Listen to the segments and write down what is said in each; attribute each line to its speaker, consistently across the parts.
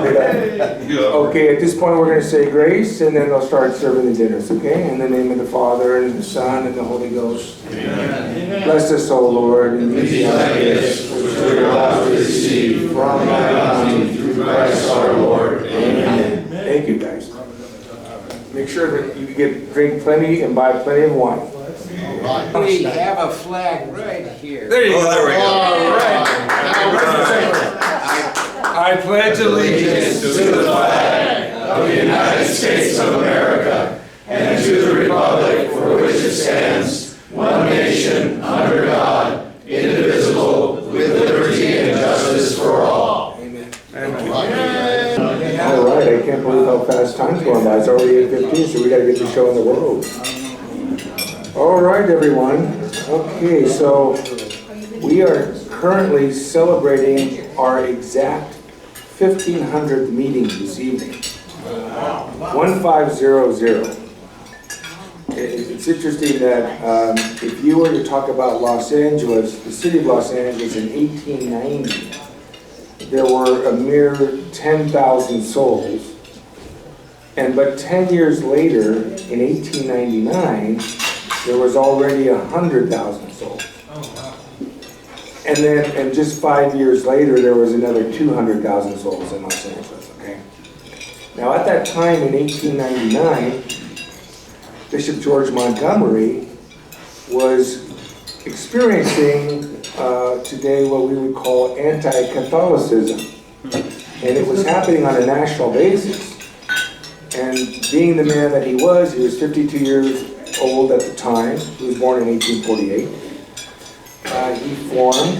Speaker 1: Okay, at this point, we're going to say grace, and then they'll start serving the dinners, okay? In the name of the Father, and the Son, and the Holy Ghost. Amen. Bless us, O Lord, and these thy gifts, which we are about to receive from thy bounty through Christ our Lord. Amen. Thank you, guys. Make sure that you drink plenty and buy plenty of wine.
Speaker 2: We have a flag right here.
Speaker 3: There you go. There we go.
Speaker 1: All right.
Speaker 3: I pledge allegiance to the flag of the United States of America and to the republic for which it stands, one nation, under God, indivisible, with liberty and justice for all.
Speaker 1: Amen. All right, I can't believe how fast time's going by. It's already 8:15, so we got to get the show on the road. All right, everyone. Okay, so we are currently celebrating our exact 1500th meeting this evening. 1500. It's interesting that if you were to talk about Los Angeles, the city of Los Angeles in 1890, there were a mere 10,000 souls. But 10 years later, in 1899, there was already 100,000 souls. And then, and just 5 years later, there was another 200,000 souls in Los Angeles, okay? Now, at that time in 1899, Bishop George Montgomery was experiencing today what we would call anti-Catholicism. And it was happening on a national basis. And being the man that he was 52 years old at the time. He was born in 1848. He formed,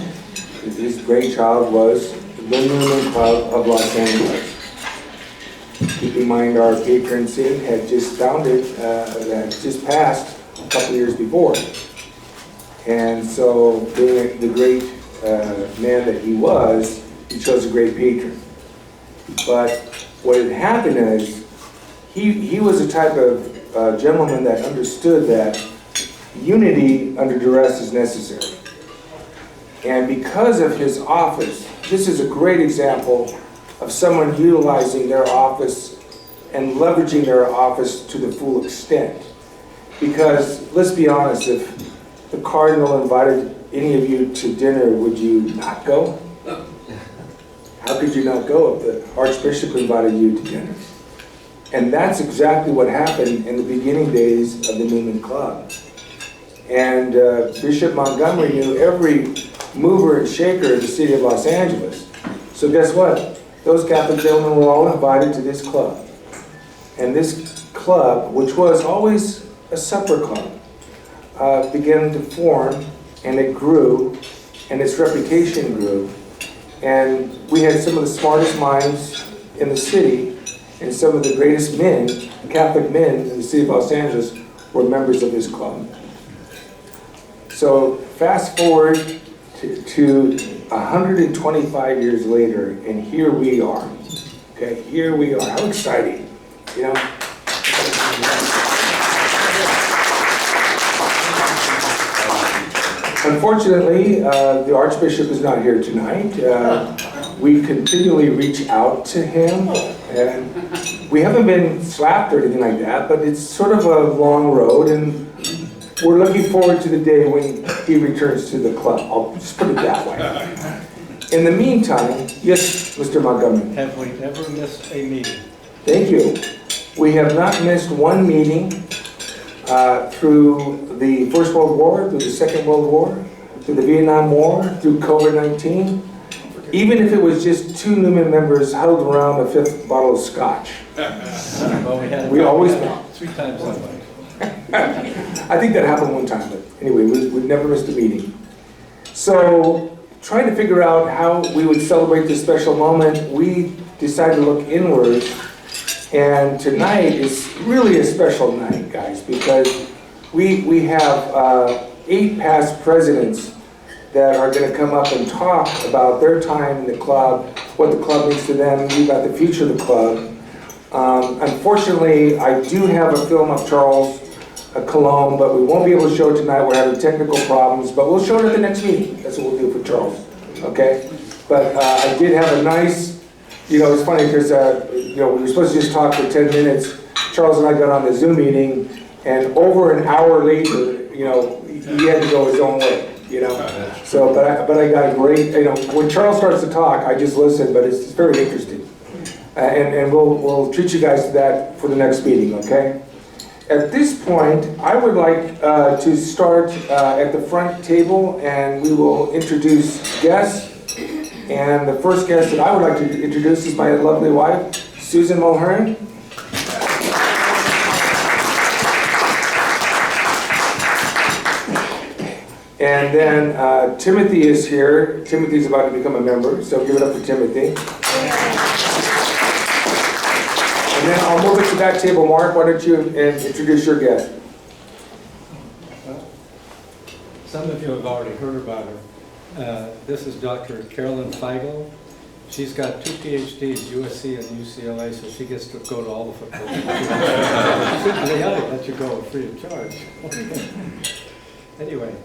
Speaker 1: his brainchild was the Newman Club of Los Angeles. Keep in mind our patron saint had just founded, had just passed a couple years before. And so being the great man that he was, he chose a great patron. But what had happened is, he was a type of gentleman that understood that unity under duress is necessary. And because of his office, this is a great example of someone utilizing their office and leveraging their office to the full extent. Because, let's be honest, if the Cardinal invited any of you to dinner, would you not go? How could you not go if the Archbishop invited you to dinner? And that's exactly what happened in the beginning days of the Newman Club. And Bishop Montgomery knew every mover and shaker in the city of Los Angeles. So guess what? Those Catholic gentlemen were all invited to this club. And this club, which was always a supper club, began to form, and it grew, and its reputation grew. And we had some of the smartest minds in the city, and some of the greatest men, Catholic men in the city of Los Angeles, were members of this club. So fast forward to 125 years later, and here we are. Okay, here we are. How exciting, you know? Unfortunately, the Archbishop is not here tonight. We continually reach out to him, and we haven't been slapped or anything like that, but it's sort of a long road, and we're looking forward to the day when he returns to the club. I'll just put it that way. In the meantime, yes, Mr. Montgomery.
Speaker 4: Have we ever missed a meeting?
Speaker 1: Thank you. We have not missed one meeting through the First World War, through the Second World War, through the Vietnam War, through COVID-19. Even if it was just two Newman members huddled around a fifth bottle of scotch.
Speaker 4: Well,
Speaker 1: we always met.
Speaker 4: 3 times that way.
Speaker 1: I think that happened one time, but anyway, we've never missed a meeting. So, trying to figure out how we would celebrate this special moment, we decided to look inward. And tonight is really a special night, guys, because we have 8 past presidents that are going to come up and talk about their time in the club, what the club means to them, about the future of the club. Unfortunately, I do have a film of Charles Cologne, but we won't be able to show it tonight. We're having technical problems, but we'll show it at the next meeting. That's what we'll do for Charles, okay? But I did have a nice You know, it's funny because, you know, we were supposed to just talk for 10 minutes. Charles and I got on the Zoom meeting, and over an hour later, you know, he had to go his own way, you know. So, but I got a great, you know, when Charles starts to talk, I just listen, but it's very interesting. And we'll treat you guys to that for the next meeting, okay? At this point, I would like to start at the front table, and we will introduce guests. And the first guest that I would like to introduce is my lovely wife, Susan Mulhern. And then Timothy is here. Timothy's about to become a member, so give it up for Timothy. And then I'll move it to that table. Mark, why don't you introduce your guest?
Speaker 4: Some of you have already heard about her. This is Dr. Carolyn Feigl. She's got 2 PhDs, USC and UCLA, so she gets to go to all the football games. They ought to let you go free of charge. Anyway,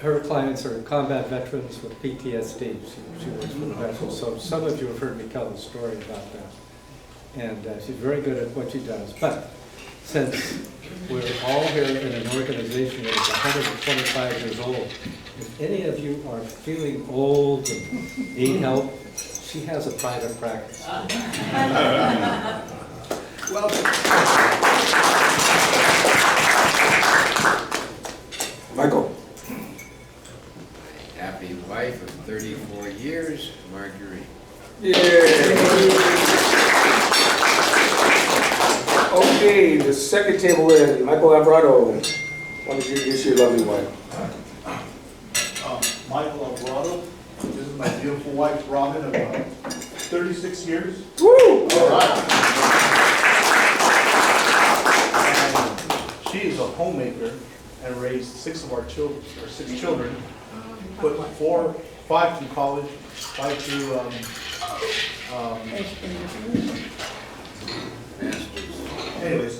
Speaker 4: her clients are combat veterans with PTSD. She works with veterans, so some of you have heard me tell the story about that. And she's very good at what she does. But since we're all here in an organization that is 125 years old, if any of you are feeling old and need help, she has a private practice.
Speaker 2: Welcome.
Speaker 1: Michael.
Speaker 2: Happy wife of 34 years, Marguerite.
Speaker 1: Okay, the second table in, Michael Alvarado. Why don't you introduce your lovely wife?
Speaker 5: Michael Alvarado. This is my beautiful wife, Robin, of 36 years.
Speaker 1: Woo!
Speaker 5: All right. And she is a homemaker and raised 6 of our children, or 6 children. Put 5 through college, 5 through anyways,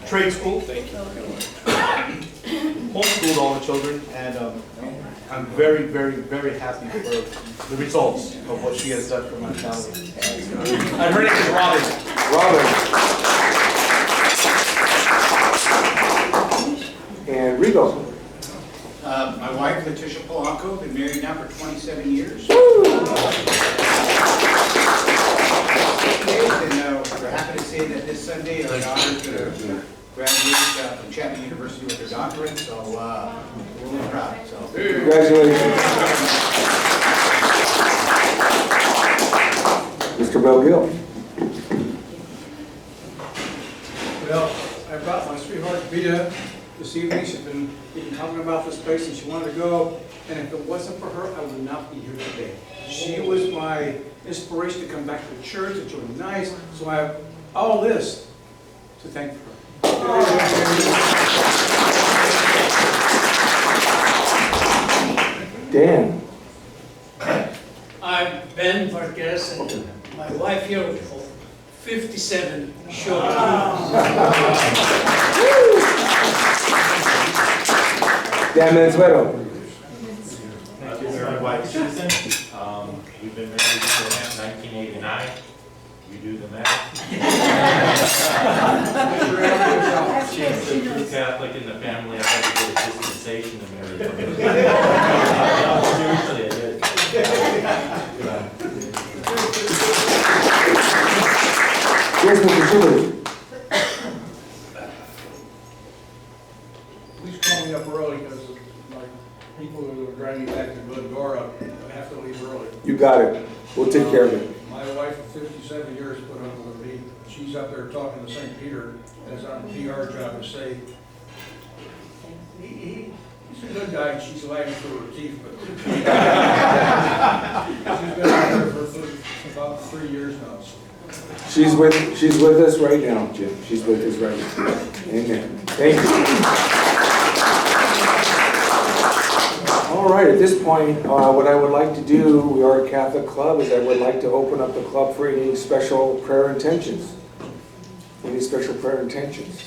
Speaker 5: trade school. Homeschooled all the children, and I'm very, very, very happy for the results of what she has done for my family. And her name is Robin.
Speaker 1: Robin. And Rigo.
Speaker 6: My wife, Letitia Polanco, been married now for 27 years. And we're happy to say that this Sunday our daughter's going to graduate from Chapman University with her doctorate, so we're really proud. So.
Speaker 1: Congratulations. Mr. Belgill.
Speaker 7: Well, I brought my sweetheart Vita this evening. She's been talking about this place and she wanted to go. And if it wasn't for her, I would not be here today. She was my inspiration to come back to the church, to join nice. So I have all this to thank for her.
Speaker 1: Dan.
Speaker 8: I'm Ben Vargas, and my wife here of 57 children.
Speaker 1: Dan Manzueto.
Speaker 9: This is my wife Susan. We've been married since 1989. You do the math. She's the true Catholic in the family. I had to get a dispensation to marry her. No, seriously, I did.
Speaker 1: Yes, Mr. Schubert.
Speaker 7: Please call me up early because my people who are driving back to Glendora have to leave early.
Speaker 1: You got it. We'll take care of it.
Speaker 7: My wife of 57 years put up with me. She's up there talking to St. Peter as on a PR job to say, he's a good guy and she's lying through her teeth, but she's been out there for about 3 years now. So.
Speaker 1: She's with us right now, Jim. She's with us right now. Amen. Thank you. All right, at this point, what I would like to do, we are a Catholic club, is I would like to open up the club for any special prayer intentions. Any special prayer intentions?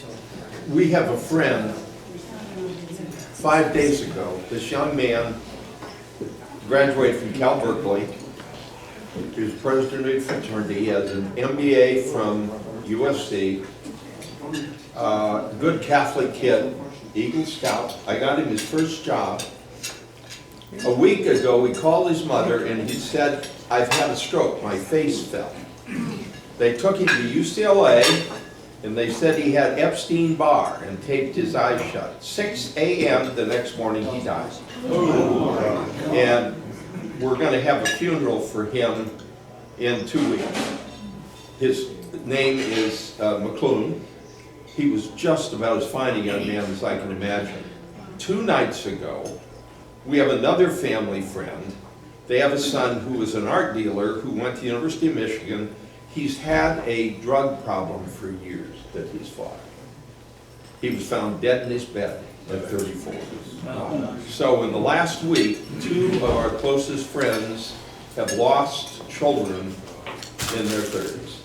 Speaker 10: We have a friend, 5 days ago, this young man,
Speaker 3: graduated from Cal Berkeley. He was president of the fraternity. He has an MBA from USC. Good Catholic kid, Eagle Scout. I got him his first job. A week ago, he called his mother and he said, "I've had a stroke, my face fell." They took him to UCLA and they said he had Epstein-Barr and taped his eyes shut. 6 a.m. the next morning, he died. And we're going to have a funeral for him in 2 weeks. His name is McClune. He was just about as fine a young man as I can imagine. 2 nights ago, we have another family friend. They have a son who is an art dealer who went to the University of Michigan. He's had a drug problem for years that he's fought. He was found dead in his bed at 34. So in the last week, 2 of our closest friends have lost children in their 30s.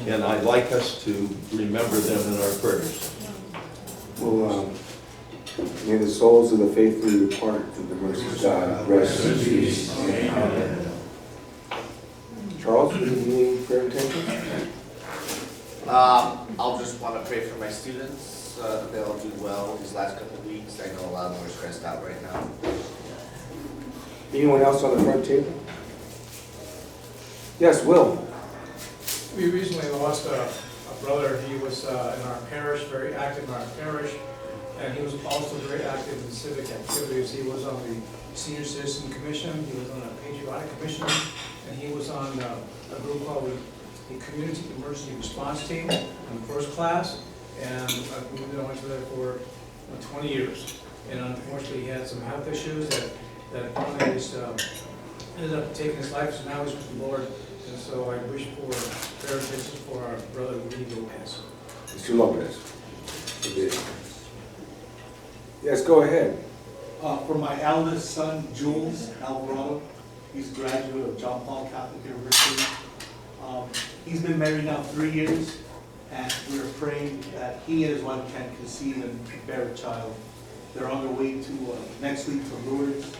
Speaker 3: And I'd like us to remember them in our prayers.
Speaker 1: Well, may the souls of the faithfully depart through the mercy of God rest in peace. Amen. Charles, do you need prayer intentions?
Speaker 10: I'll just want to pray for my students, that they'll do well these last couple of weeks. I know a lot of them are stressed out right now.
Speaker 1: Anyone else on the front table? Yes, Will.
Speaker 7: We recently lost a brother. He was in our parish, very active in our parish, and he was also very active in civic activities. He was on the Senior Citizen Commission, he was on a Patriotic Commission, and he was on a group called the Community Emergency Response Team in first class, and we've been with that for 20 years. And unfortunately, he had some health issues that finally just ended up taking his life, so now he's with the Lord. And so I wish for prayer intentions for our brother Luis Lopez.
Speaker 1: Mr. Lopez. Yes, go ahead.
Speaker 5: For my eldest son, Jules Alvarado, he's a graduate of John Paul Catholic University. He's been married now 3 years, and we're praying that he and his wife can conceive and bear a child. They're on their way to next week to Lourdes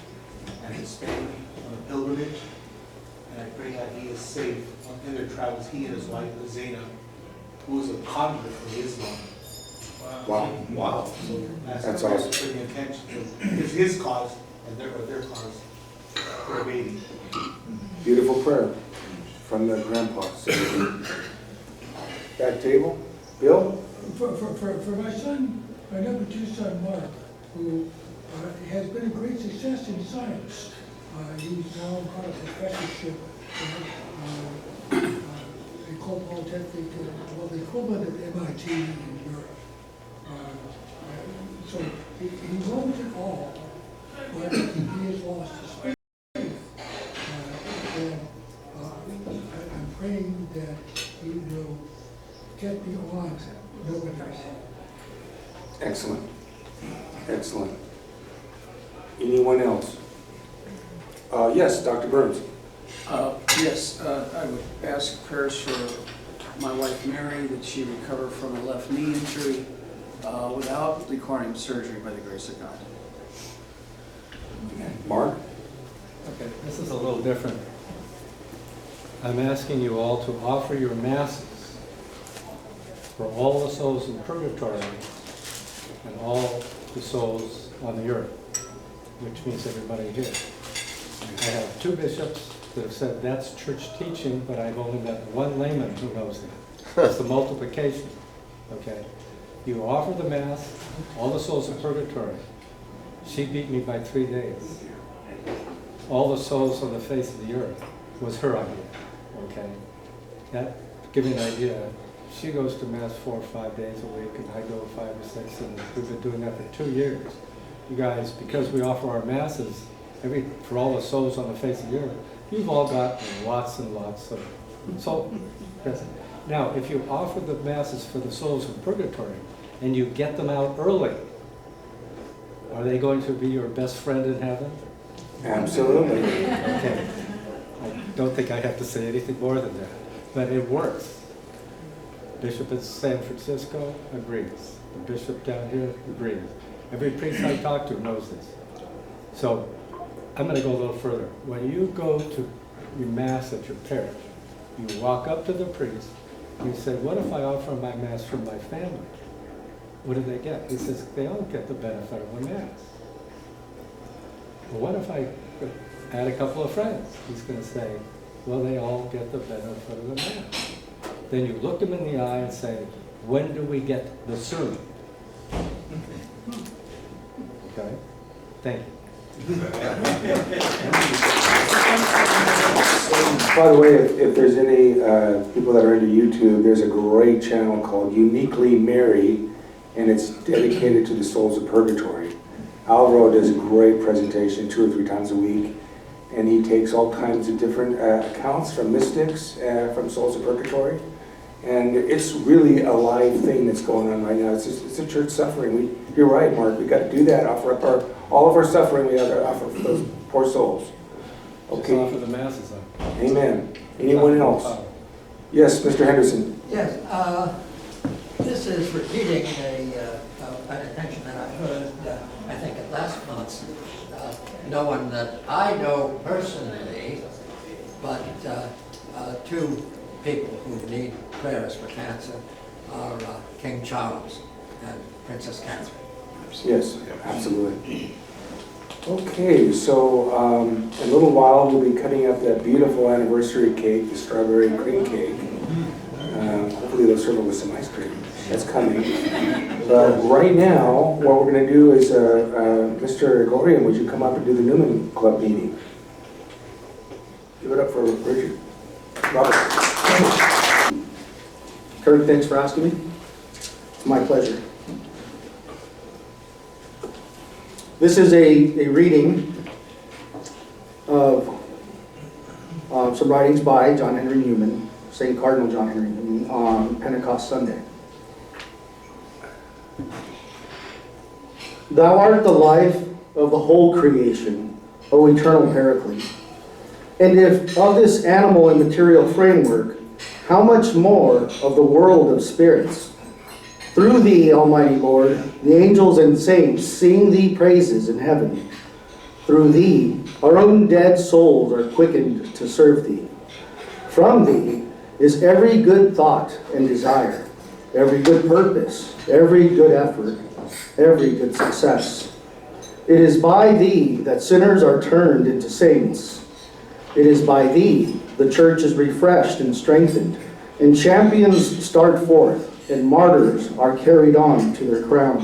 Speaker 5: and to Spain on a pilgrimage. And I pray that he is safe in their travels, he and his wife, Zaina, who is a convert of Islam.
Speaker 1: Wow. That's awesome.
Speaker 5: For the intention, it's his cause and their cause for a baby.
Speaker 1: Beautiful prayer from the grandpa. Back table. Bill?
Speaker 11: For my son, my number 2 son, Mark, who has been a great success in science. He's now got a professorship in Polytechnic, well, the equivalent of MIT in Europe. So he loves it all, but he has lost his faith. And I'm praying that he will get beyond nobody.
Speaker 1: Excellent. Excellent. Anyone else? Yes, Dr. Burns.
Speaker 12: Yes, I would ask prayers for my wife Mary, that she recover from a left knee injury without requiring surgery by the grace of God.
Speaker 1: Mark?
Speaker 4: Okay, this is a little different. I'm asking you all to offer your masses for all the souls in purgatory and all the souls on the earth, which means everybody here. I have 2 bishops that have said that's church teaching, but I've only met 1 layman who knows that. It's the multiplication, okay? You offer the Mass, all the souls in purgatory. She beat me by 3 days. All the souls on the face of the earth was her idea, okay? That, to give you an idea, she goes to Mass 4 or 5 days a week, and I go 5 or 6, and we've been doing that for 2 years. You guys, because we offer our Masses for all the souls on the face of the earth, you've all got lots and lots of soul. Now, if you offer the Masses for the souls in purgatory and you get them out early, are they going to be your best friend in heaven?
Speaker 1: Absolutely.
Speaker 4: Okay. I don't think I have to say anything more than that, but it works. Bishop in San Francisco agrees. The bishop down here agrees. Every priest I talk to knows this. So I'm gonna go a little further. When you go to your mass at your parish, you walk up to the priest, you say, what if I offer my mass for my family? What do they get? He says, they all get the benefit of a mass. Well, what if I add a couple of friends? He's gonna say, well, they all get the benefit of the mass. Then you look them in the eye and say, when do we get the sermon? Okay? Thank you.
Speaker 1: By the way, if there's any people that are into YouTube, there's a great channel called Uniquely Mary, and it's dedicated to the souls of purgatory. Alvaro does a great presentation 2 or 3 times a week, and he takes all kinds of different accounts from mystics, from souls of purgatory, and it's really a live thing that's going on right now. It's a church suffering. You're right, Mark. We got to do that. Offer up all of our suffering. We have to offer for those poor souls.
Speaker 4: Just
Speaker 1: Okay.
Speaker 4: offer the masses up.
Speaker 1: Amen. Anyone else? Yes, Mr. Henderson.
Speaker 13: Yes, this is repeating an intention that I heard, I think at last month's, no one that I know personally, but 2 people who need prayers for cancer are King Charles and Princess Catherine.
Speaker 1: Yes, absolutely. Okay, so in a little while we'll be cutting up that beautiful anniversary cake, the strawberry cream cake. Hopefully they'll serve it with some ice cream. That's coming. But right now, what we're going to do is, Mr. Gorian, would you come up and do the Newman Club meeting? Give it up for Richard. Robert.
Speaker 14: Kirk, thanks for asking me. It's my pleasure. This is a reading of some writings by John Henry Newman, St. Cardinal John Henry Newman, on Pentecost Sunday. Thou art the life of the whole creation, O eternal Paraclete. And if of this animal and material framework, how much more of the world of spirits? Through thee, Almighty Lord, the angels and saints sing thee praises in heaven. Through thee, our own dead souls are quickened to serve thee. From thee is every good thought and desire, every good purpose, every good effort, every good success. It is by thee that sinners are turned into saints. It is by thee the church is refreshed and strengthened, and champions start forth, and martyrs are carried on to their crown.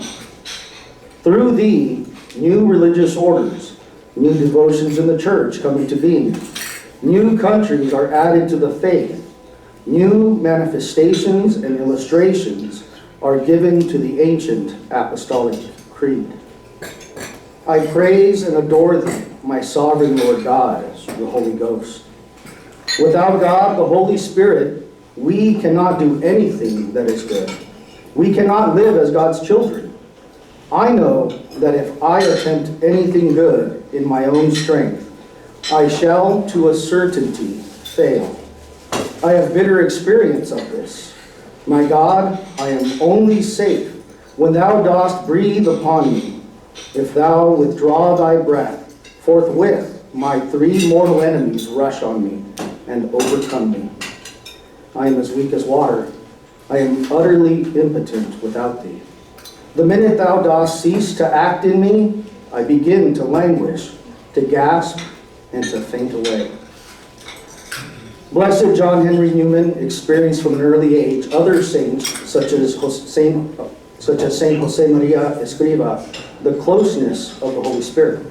Speaker 14: Through thee, new religious orders, new devotions in the church come into being. New countries are added to the faith. New manifestations and illustrations are given to the ancient apostolic creed. I praise and adore thee, my sovereign Lord God, the Holy Ghost. Without God, the Holy Spirit, we cannot do anything that is good. We cannot live as God's children. I know that if I attempt anything good in my own strength, I shall to a certainty fail. I have bitter experience of this. My God, I am only safe when thou dost breathe upon me. If thou withdraw thy breath, forthwith my 3 mortal enemies rush on me and overcome me. I am as weak as water. I am utterly impotent without thee. The minute thou dost cease to act in me, I begin to languish, to gasp, and to faint away. Blessed John Henry Newman experienced from an early age other saints, such as Saint Jose Maria Escriva, the closeness of the Holy Spirit.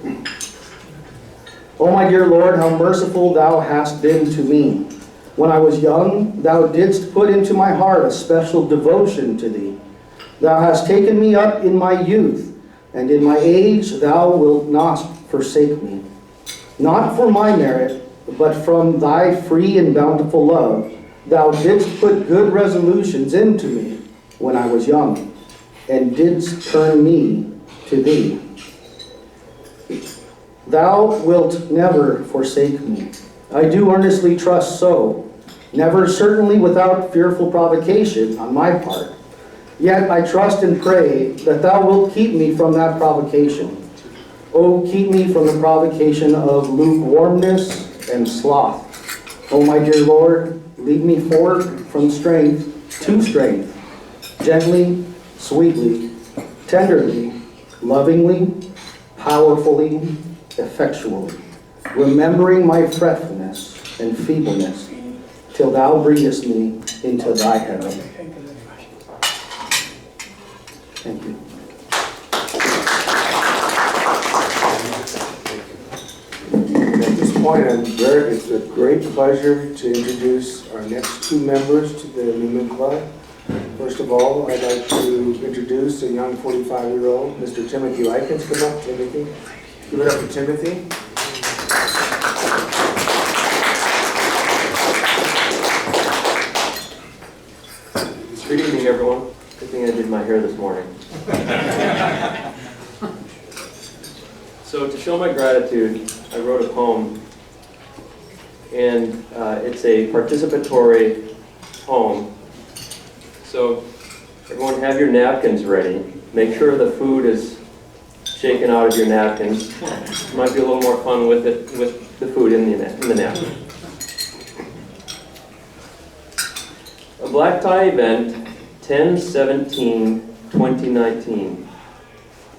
Speaker 14: O my dear Lord, how merciful thou hast been to me. When I was young, thou didst put into my heart a special devotion to thee. Thou hast taken me up in my youth, and in my age thou wilt not forsake me. Not for my merit, but from thy free and bountiful love, thou didst put good resolutions into me when I was young, and didst turn me to thee. Thou wilt never forsake me. I do earnestly trust so, never certainly without fearful provocation on my part. Yet I trust and pray that thou wilt keep me from that provocation. Oh, keep me from the provocation of lukewarmness and sloth. Oh, my dear Lord, lead me forward from strength to strength, gently, sweetly, tenderly, lovingly, powerfully, effectually, remembering my fretfulness and feebleness, till thou bringest me into thy heaven. Thank you.
Speaker 1: At this point, it's a great pleasure to introduce our next two members to the Newman Club. First of all, I'd like to introduce a young 45-year-old, Mr. Timothy Likens. Come up, Timothy. Give it up for Timothy.
Speaker 15: Good evening, everyone. Good thing I did my hair this morning. So to show my gratitude, I wrote a poem, and it's a participatory poem. So everyone have your napkins ready. Make sure the food is shaken out of your napkins. It might be a little more fun with it, with the food in the napkin. A black tie event, 10/17/2019.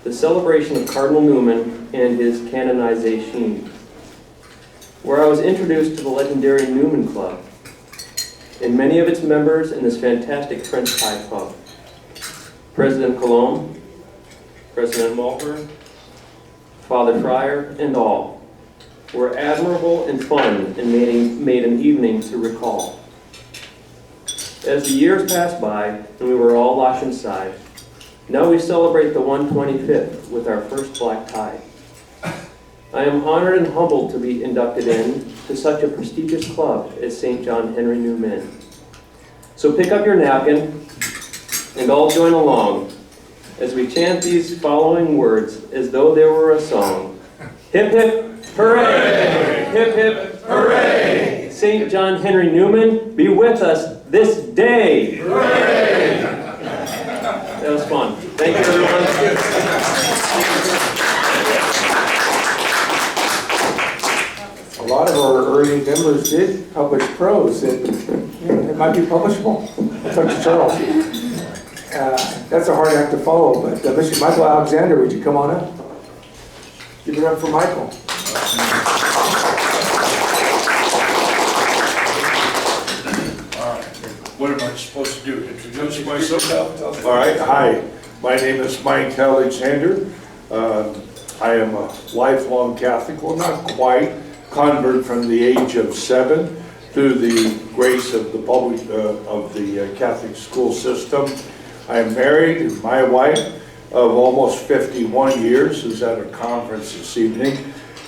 Speaker 15: The celebration of Cardinal Newman and his canonization, where I was introduced to the legendary Newman Club and many of its members in this fantastic French tie club. President Colomb, President Walker, Father Fryer, and all were admirable and fun and made an evening to recall. As the years passed by and we were all locked inside, now we celebrate the 125th with our first black tie. I am honored and humbled to be inducted in to such a prestigious club as St. John Henry Newman. So pick up your napkin and all join along as we chant these following words as though they were a song. Hip hip hooray! Hip hip hooray! St. John Henry Newman, be with us this day! Hooray! That was fun. Thank you, everyone.
Speaker 1: A lot of our early members did publish prose that it might be publishable. Dr. Charles. That's a hard act to follow, but Mr. Michael Alexander, would you come on up? Give it up for Michael.
Speaker 3: What am I supposed to do? Introduce myself? All right, hi. My name is Mike Alexander. I am a lifelong Catholic, well, not quite, convert from the age of 7 through the grace of the Catholic school system. I am married, and my wife of almost 51 years is at a conference this evening.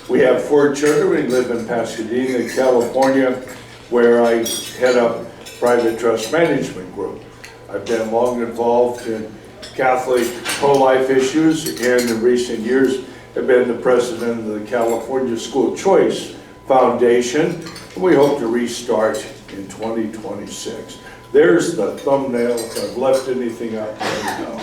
Speaker 3: We have 4 children. We live in Pasadena, California, where I head up Private Trust Management Group. I've been long involved in Catholic pro-life issues, and in recent years have been the president of the California School Choice Foundation, and we hope to restart in 2026. There's the thumbnail. If I've left anything out, there you go.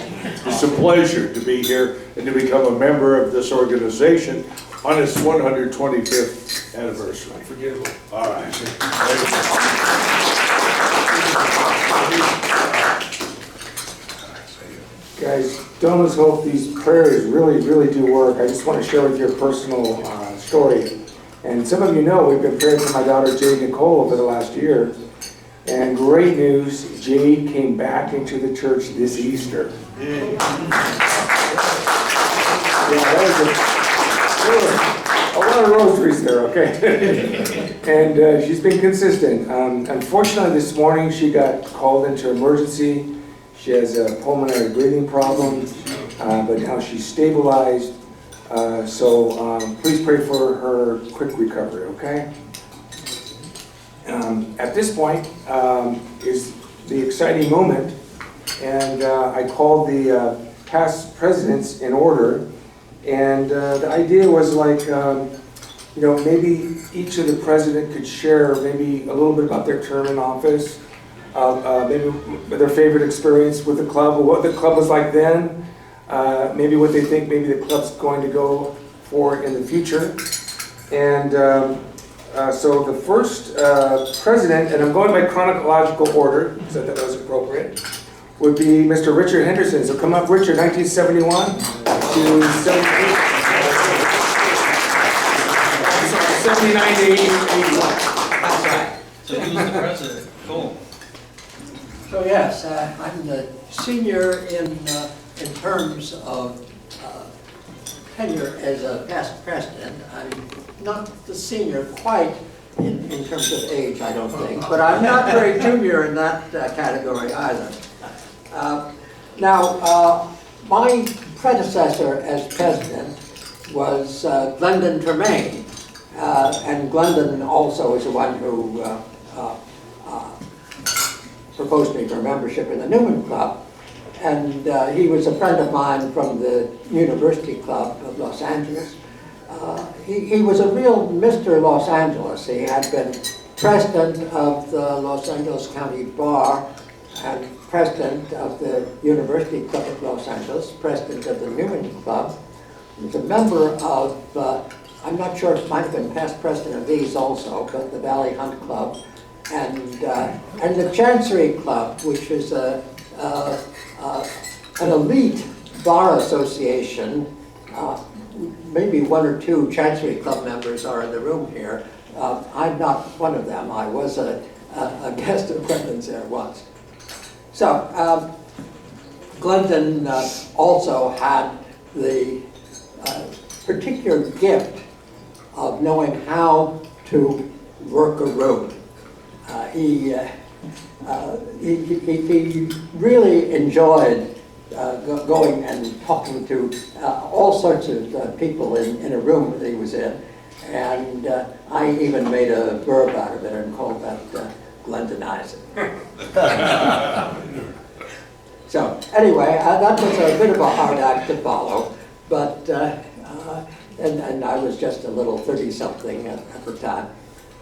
Speaker 3: It's a pleasure to be here and to become a member of this organization on its 125th anniversary. All right.
Speaker 1: Guys, don't lose hope. These prayers really do work. I just want to share with you a personal story. And some of you know we've been praying for my daughter Jade Nicole over the last year. And great news, Jade came back into the church this Easter. Yeah, that was a lot of rosaries there, okay? And she's been consistent. Unfortunately, this morning she got called into emergency. She has a pulmonary breathing problem, but now she's stabilized. So please pray for her quick recovery, okay? At this point is the exciting moment, and I called the past presidents in order, and the idea was like, maybe each of the president could share maybe a little bit about their term in office, maybe their favorite experience with the club, or what the club was like then, maybe what they think maybe the club's going to go for in the future. And so the first president, and I'm going by chronological order, so that was appropriate, would be Mr. Richard Henderson. So come up, Richard, 1971 to 79 to 81.
Speaker 9: So he was the president. Cool.
Speaker 13: So yes, I'm the senior in terms of tenure as a past president. I'm not the senior quite in terms of age, I don't think, but I'm not very junior in that category either. Now, my predecessor as president was Glendon Tremaine, and Glendon also is the one who proposed me for membership in the Newman Club. And he was a friend of mine from the University Club of Los Angeles. He was a real Mr. Los Angeles. He had been president of the Los Angeles County Bar and president of the University Club of Los Angeles, president of the Newman Club. He was a member of, I'm not sure if it might have been past president of these also, but the Valley Hunt Club, and the Chancery Club, which is an elite bar association. Maybe one or two Chancery Club members are in the room here. I'm not one of them. I was a guest of Glendon's there once. So, Glendon also had the particular gift of knowing how to work a room. He really enjoyed going and talking to all sorts of people in a room that he was in. And I even made a verb out of it and called that Glendonizing. So anyway, that was a bit of a hard act to follow, but and I was just a little 30-something at the time,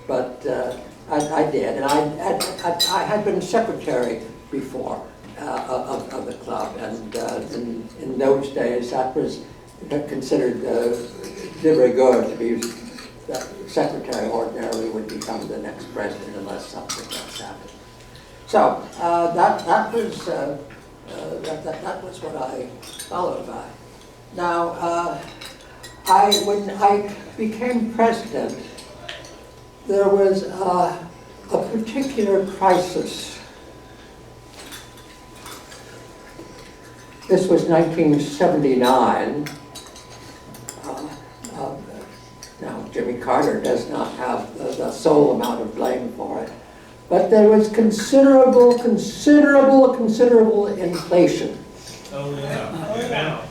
Speaker 13: but I did, and I had been secretary before of the club, and in those days that was considered de rigueur to be secretary. Ordinarily would become the next president unless something else happened. So that was what I followed by. Now, when I became president, there was a particular crisis. This was 1979. Now, Jimmy Carter does not have the sole amount of blame for it, but there was considerable inflation.
Speaker 9: Oh, yeah.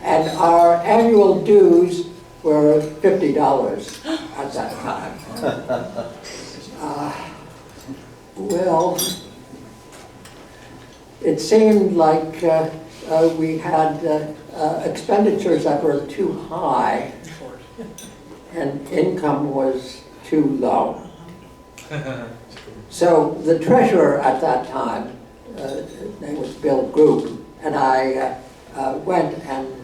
Speaker 13: And our annual dues were $50 at that time. Well, it seemed like we had expenditures that were too high and income was too low. So the treasurer at that time, his name was Bill Group, and I went and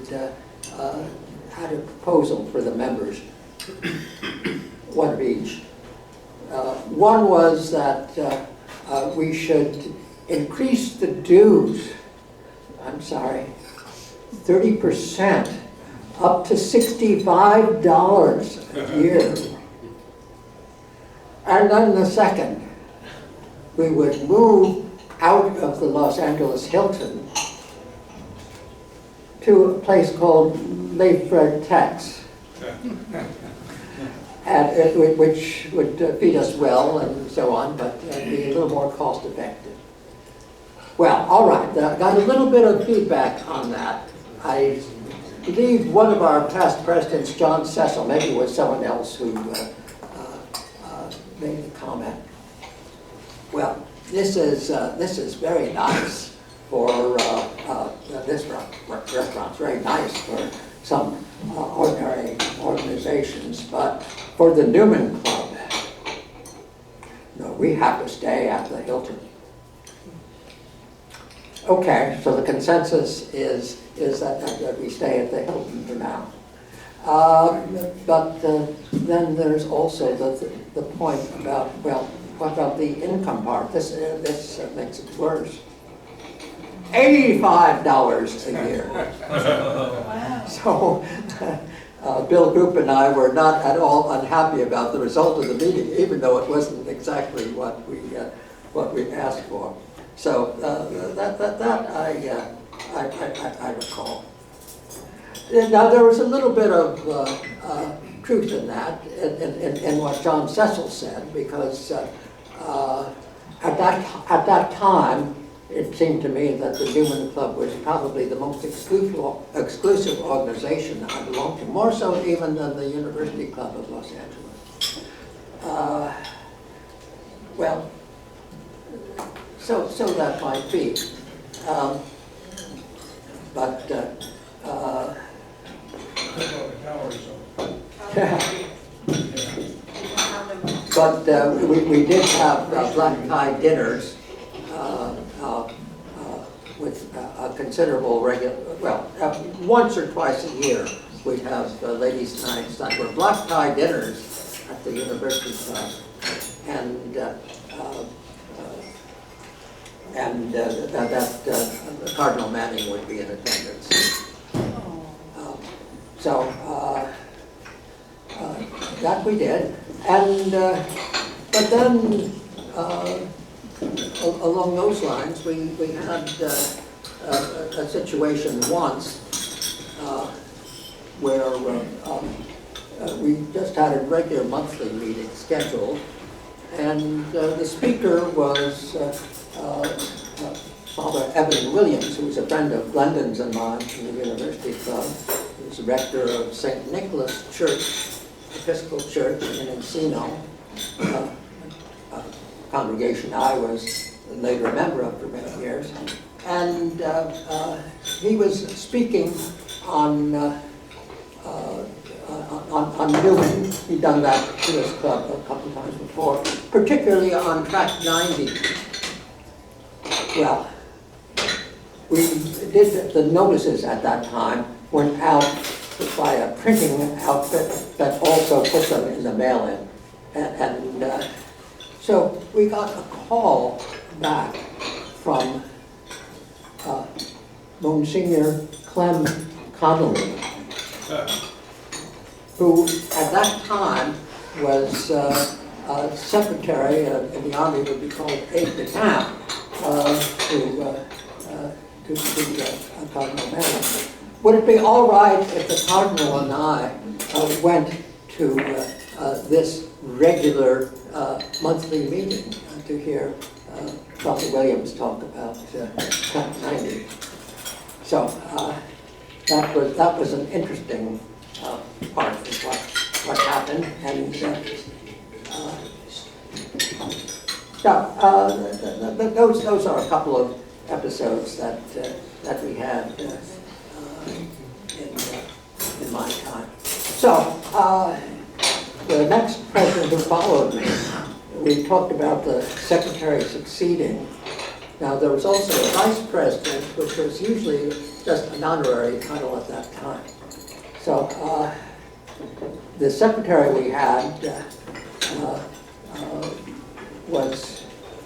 Speaker 13: had a proposal for the members, one of each. One was that we should increase the dues, 30%, up to $65 a year. And then the second, we would move out of the Los Angeles Hilton to a place called Le Fred Tex, which would feed us well and so on, but be a little more cost effective. Well, all right, got a little bit of feedback on that. I believe one of our past presidents, John Cecil, maybe it was someone else who made the comment. Well, this is very nice for this restaurant's very nice for some ordinary organizations, but for the Newman Club, no, we have to stay at the Hilton. Okay, so the consensus is that we stay at the Hilton for now. But then there's also the point about, well, what about the income part? This makes it worse. $85 a year. So Bill Group and I were not at all unhappy about the result of the meeting, even though it wasn't exactly what we asked for. So that I recall. Now there was a little bit of truth in that, in what John Cecil said, because at that time, it seemed to me that the Newman Club was probably the most exclusive organization I belonged to, more so even than the University Club of Los Angeles. Well, so that might be. But we did have black tie dinners with a considerable once or twice a year we'd have ladies' nights that were black tie dinners at the University Club, and that Cardinal Manning would be in attendance. So that we did, and but then along those lines, we had a situation once where we just had a regular monthly meeting scheduled, and the speaker was Father Evan Williams, who was a friend of Glendon's and mine from the University Club. He was rector of St. Nicholas Church, Episcopal Church in Encino, congregation I was later a member of for many years. And he was speaking on Newman. He'd done that to his club a couple times before, particularly on track 90. Well, we did the notices at that time went out by a printing outfit that also put them in the mail-in. And so we got a call back from Monsignor Clem Connolly, who at that time was secretary in the Army, would be called aide-de-camp to Cardinal Manning. Would it be all right if the Cardinal and I went to this regular monthly meeting to hear Father Williams talk about Track 90? So that was an interesting part of what happened, and those are a couple of episodes that we had in my time. So the next president who followed me, we talked about the secretary succeeding. Now there was also a vice president, which was usually just an honorary title at that time. So the secretary we had was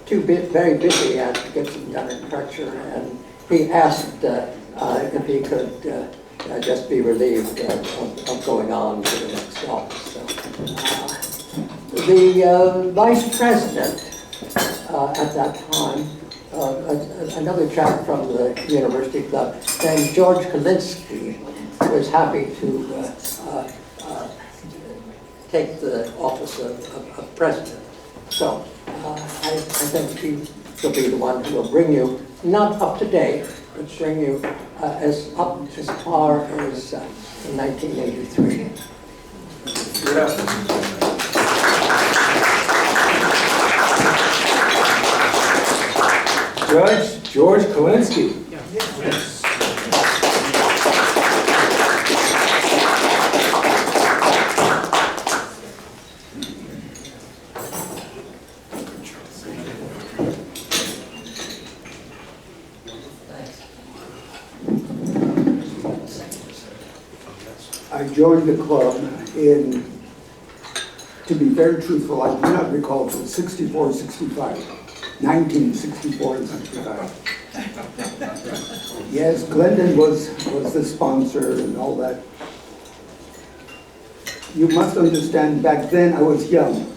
Speaker 13: very busy and to get some done in Crutcher, and he asked if he could just be relieved of going on to the next office. So, the vice president at that time, another chap from the University Club named George Kalinsky, was happy to take the office of president. So I think he'll be the one who will bring you, not up to date, but bring you as far as 1983.
Speaker 1: Judge George Kalinsky. I
Speaker 11: joined the club in, to be very truthful, I do not recall if it was 64 or 65. 1964 and 65. Yes, Glendon was the sponsor and all that. You must understand, back then I was young.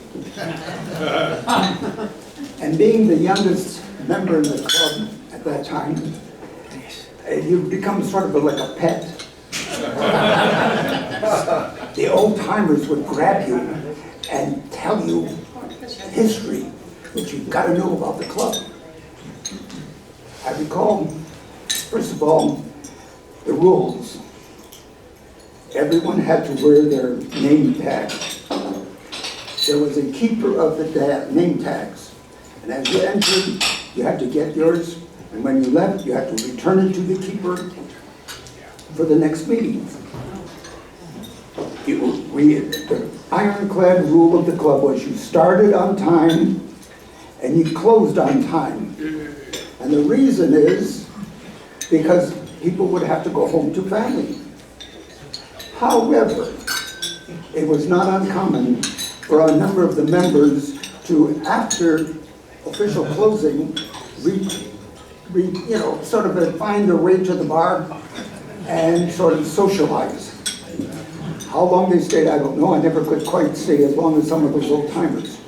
Speaker 11: And being the youngest member in the club at that time, you become sort of like a pet. The old timers would grab you and tell you history that you've got to know about the club. I recall, first of all, the rules. Everyone had to wear their name tag. There was a keeper of the name tags. And as you entered, you had to get yours. And when you left, you had to return it to the keeper for the next meeting. The ironclad rule of the club was you started on time and you closed on time. And the reason is because people would have to go home to family. However, it was not uncommon for a number of the members to, after official closing, sort of find their way to the bar and sort of socialize. How long they stayed, I don't know. I never could quite stay as long as some of those old timers.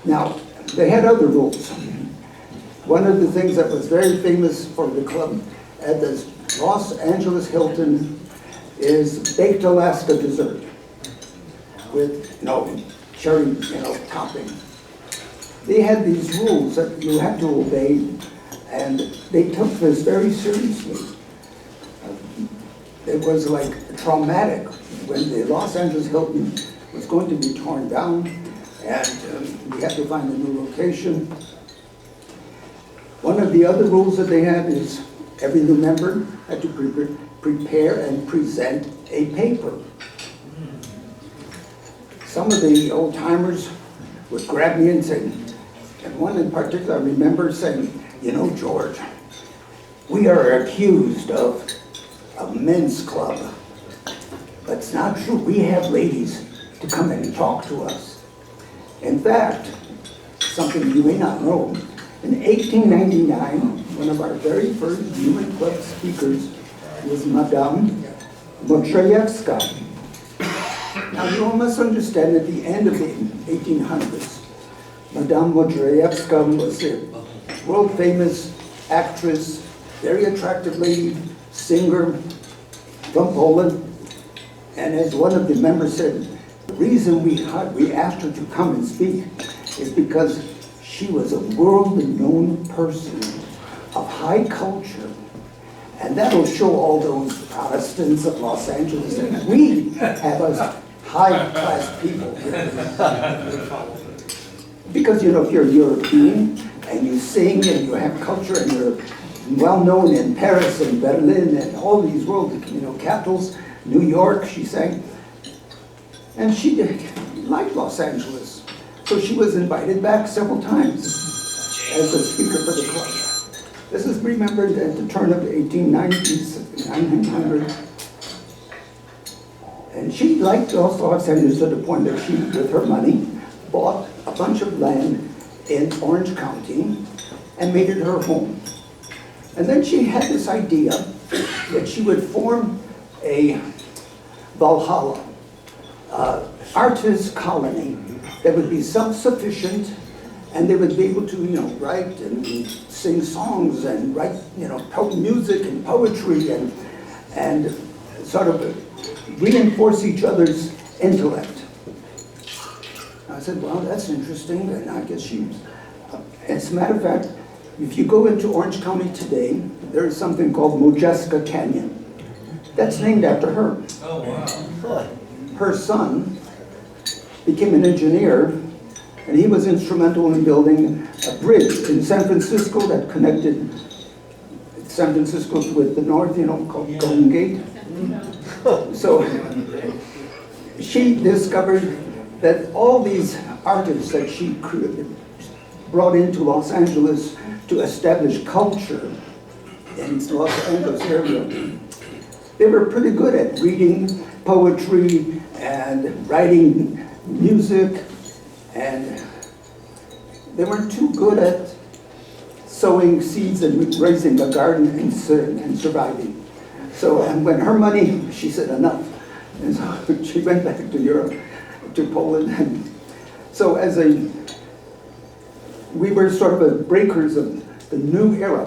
Speaker 11: Now, they had other rules. One of the things that was very famous for the club at the Los Angeles Hilton is baked Alaska dessert with, cherry, topping. They had these rules that you had to obey, and they took this very seriously. It was like traumatic when the Los Angeles Hilton was going to be torn down, and we had to find a new location. One of the other rules that they had is every new member had to prepare and present a paper. Some of the old timers would grab me and say, and one in particular I remember saying, George, we are accused of a men's club. But it's not true. We have ladies to come in and talk to us. In fact, something you may not know, in 1899, one of our very first Newman Club speakers was Madame Modrzejewska. Now you all must understand at the end of the 1800s, Madame Modrzejewska was a world famous actress, very attractive lady, singer from Poland. And as one of the members said, the reason we asked her to come and speak is because she was a world-known person of high culture. And that'll show all those Protestants of Los Angeles that we have us high-class people here. Because, if you're European and you sing and you have culture and you're well-known in Paris and Berlin and all these world, capitals, New York, she sang. And she liked Los Angeles. So she was invited back several times as a speaker for the club. This is remembered at the turn of the 1890s, 1900. And she liked Los Angeles to the point that she, with her money, bought a bunch of land in Orange County and made it her home. And then she had this idea that she would form a Valhalla, artist colony that would be self-sufficient, and they would be able to, write and sing songs and write, music and poetry and sort of reinforce each other's intellect. I said, well, that's interesting, and I guess as a matter of fact, if you go into Orange County today, there is something called Modjeska Canyon. That's named after her.
Speaker 2: Oh, wow.
Speaker 11: Her son became an engineer, and he was instrumental in building a bridge in San Francisco that connected San Francisco with the north, called Golden Gate. So she discovered that all these artists that she brought into Los Angeles to establish culture in Los Angeles area They were pretty good at reading poetry and writing music, and they weren't too good at sowing seeds and raising a garden and surviving. So, and when her money, she said enough. And so she went back to Europe, to Poland. And so we were sort of the breakers of the new era.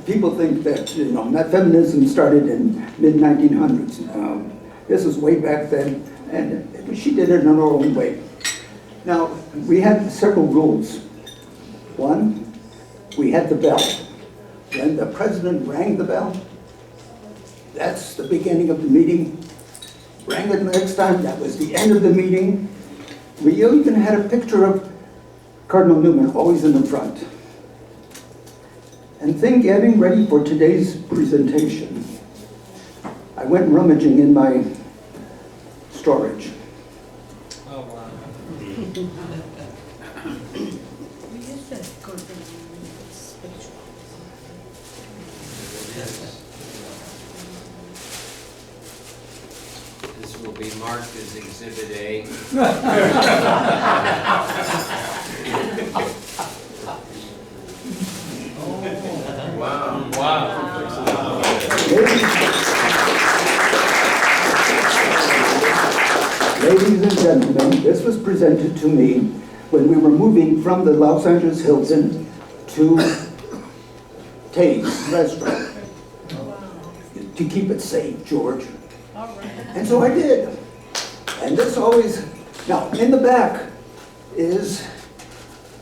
Speaker 11: People think that, that feminism started in mid-1900s. This was way back then, and she did it in her own way. Now, we had several rules. One, we had the bell. When the president rang the bell, that's the beginning of the meeting. Rang it the next time, that was the end of the meeting. We even had a picture of Cardinal Newman always in the front. And then getting ready for today's presentation, I went rummaging in my storage.
Speaker 2: Oh, wow. This will be marked as Exhibit A. Wow. Wow.
Speaker 11: Ladies and gentlemen, this was presented to me when we were moving from the Los Angeles Hilton to Tay's restaurant. To keep it safe, George. And so I did. And this always, now in the back is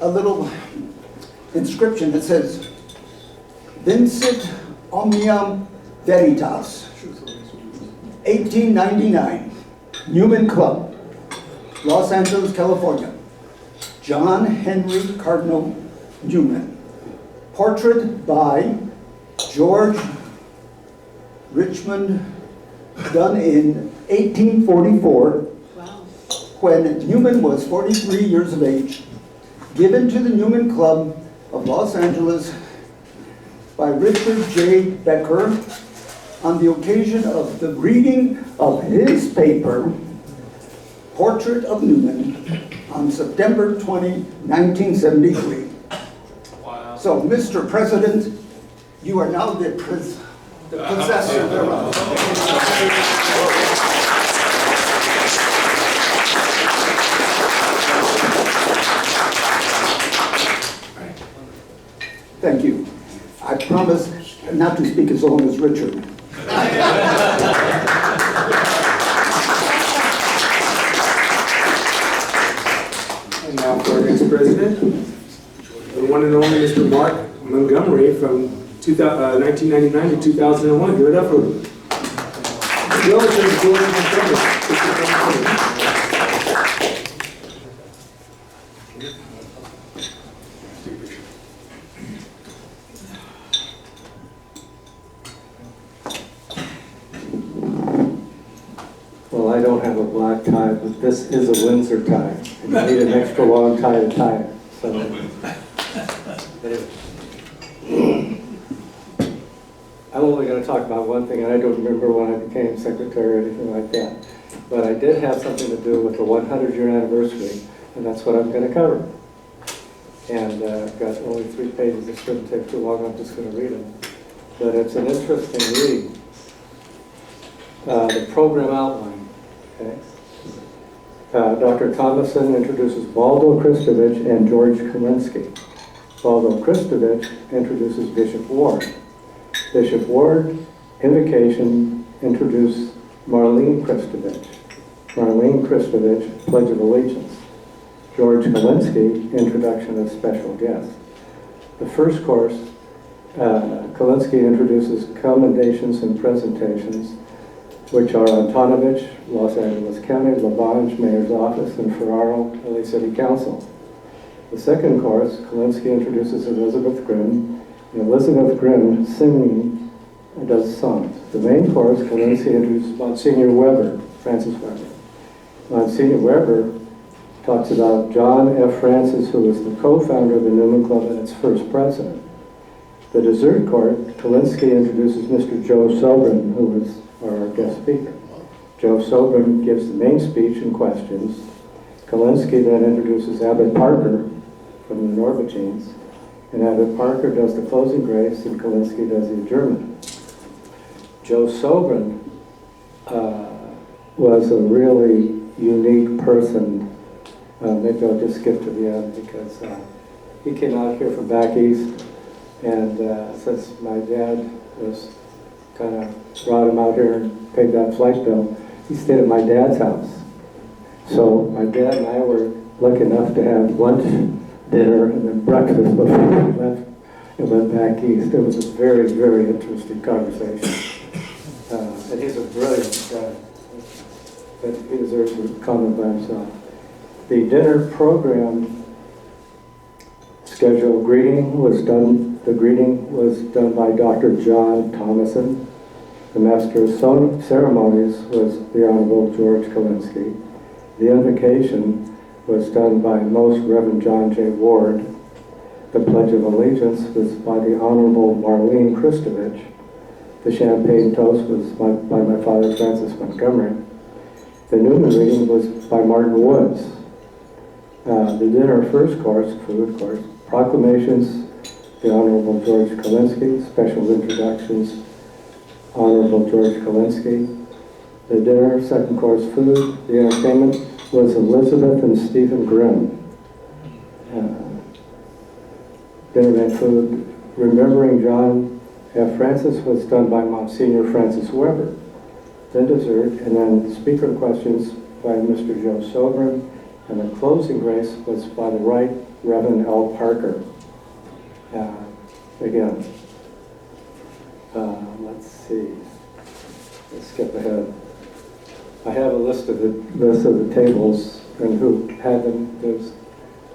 Speaker 11: a little inscription that says, Vincit Omnium Veritas, 1899, Newman Club, Los Angeles, California. John Henry Cardinal Newman. Portrait by George Richmond, done in 1844, when Newman was 43 years of age, given to the Newman Club of Los Angeles by Richard J. Becker on the occasion of the reading of his paper, Portrait of Newman, on September 20, 1973.
Speaker 2: Wow.
Speaker 11: So, Mr. President, you are now the possessor thereof. Thank you. I promise not to speak as long as Richard.
Speaker 16: And now for our next president, the one and only Mr. Mark Montgomery from 1999 to 2001. Give it up for him.
Speaker 4: Well, I don't have a black tie, but this is a Windsor tie. And you need an extra long tie to tie it. So, I'm only going to talk about one thing, and I don't remember when I became secretary or anything like that. But I did have something to do with the 100-year anniversary, and that's what I'm going to cover. And I've got only 3 pages. It shouldn't take too long. I'm just going to read them. But it's an interesting read. The program outline. Okay. Dr. Thomason introduces Baldo Kristovich and George Kalinsky. Baldo Kristovich introduces Bishop Ward. Bishop Ward, invocation, introduced Marlene Kristovich. Marlene Kristovich, Pledge of Allegiance. George Kalinsky, introduction of special guests. The first course, Kalinsky introduces commendations and presentations, which are Antonovich, Los Angeles County, Labange, Mayor's Office, and Ferraro, LA City Council. The second course, Kalinsky introduces Elizabeth Grimm, and Elizabeth Grimm singing does songs. The main course, Kalinsky introduces Monsignor Weber, Francis Weber. Monsignor Weber talks about John F. Francis, who was the co-founder of the Newman Club and its first president.
Speaker 14: The dessert court, Kalinsky introduces Mr. Joe Sobran, who was our guest speaker. Joe Sobran gives the main speech and questions. Kalinsky then introduces Abbott Parker from the Norvigines, and Abbott Parker does the closing grace, and Kalinsky does the adjournment. Joe Sobran was a really unique person. Maybe I'll just skip to the end because he came out here from back east, and since my dad was kind of brought him out here and paid that flight bill, he stayed at my dad's house. So my dad and I were lucky enough to have lunch, dinner, and then breakfast before we left and went back east. It was a very, very interesting conversation. And he's a brilliant guy, but he deserves a comment by himself. The dinner program schedule the greeting was done by Dr. John Thomason. The master of ceremonies was the Honorable George Kalinsky. The invocation was done by Most Reverend John J. Ward. The Pledge of Allegiance was by the Honorable Marlene Kristovich. The champagne toast was by my father, Francis Montgomery. The Newman reading was by Martin Woods. The dinner first course, food course, proclamations, the Honorable George Kalinsky, special introductions, Honorable George Kalinsky. The dinner, second course food, the entertainment was Elizabeth and Stephen Grimm. Dinner and food, remembering John F. Francis was done by Monsignor Francis Weber. Then dessert, and then speaker questions by Mr. Joe Sobran, and the closing grace was by the Right Reverend L. Parker. Again, let's see. Let's skip ahead. I have a list of the tables and who had them.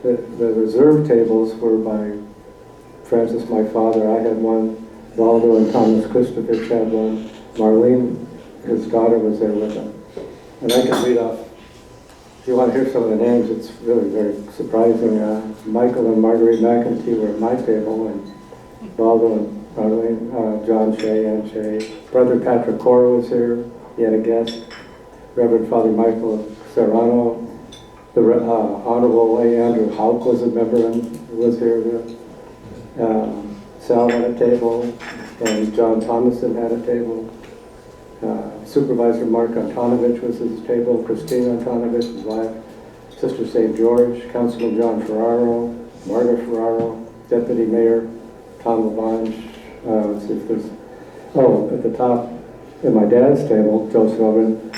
Speaker 14: The reserve tables were by Francis, my father. I had one. Waldo and Thomas Kristovich had one. Marlene, his daughter, was there with him. And I can read off. If you want to hear some of the names, it's really very surprising. Michael and Marguerite McEntee were at my table, and Waldo and Marlene, John Shea, Ann Shea. Brother Patrick Cora was here. He had a guest. Reverend Father Michael Serrano. The Honorable A. Andrew Houck was a member and was here. Sal had a table, and John Thomason had a table. Supervisor Mark Antonovich was at his table, Christina Antonovich, his wife, Sister St. George, Councilman John Ferraro, Margaret Ferraro, Deputy Mayor Tom Lavange. Let's see if there's, at the top, at my dad's table, Joe Sullivan,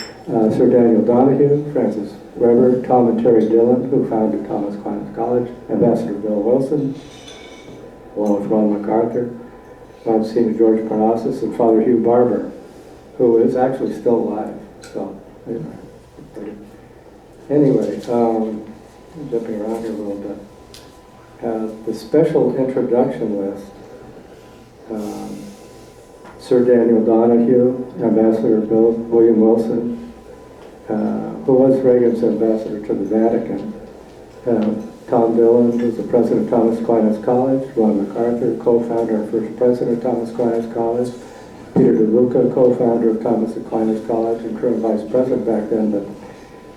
Speaker 14: Sir Daniel Donahue, Francis Weber, Tom and Terry Dillon, who founded Thomas Aquinas College, Ambassador Bill Wilson, along with Ron MacArthur, Monsignor George Parnassus, and Father Hugh Barber, who is actually still alive. So, anyway, jumping around here a little bit. The special introduction list, Sir Daniel Donahue, Ambassador William Wilson, who was Reagan's ambassador to the Vatican, Tom Dillon, who's the president of Thomas Aquinas College, Ron MacArthur, co-founder and first president of Thomas Aquinas College, Peter DeLuca, co-founder of Thomas Aquinas College and current vice president back then, but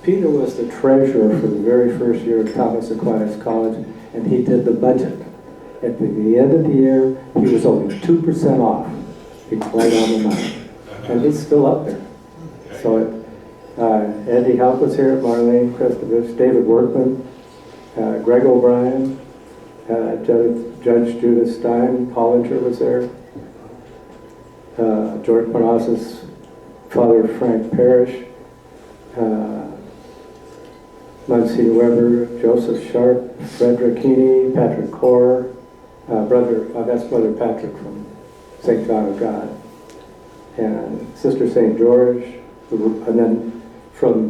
Speaker 14: Peter was the treasurer for the very first year of Thomas Aquinas College, and he did the budget. At the end of the year, he was only 2% off. He played on the money, and he's still up there. So Andy Houck was here, Marlene Kristovich, David Workman, Greg O'Brien, Judge Judith Stein, Hollinger was there, George Parnassus, Father Frank Parrish, Monsignor Weber, Joseph Sharp, Frederick Heaney, Patrick Core, that's Brother Patrick from St. John of God, and Sister St. George, and then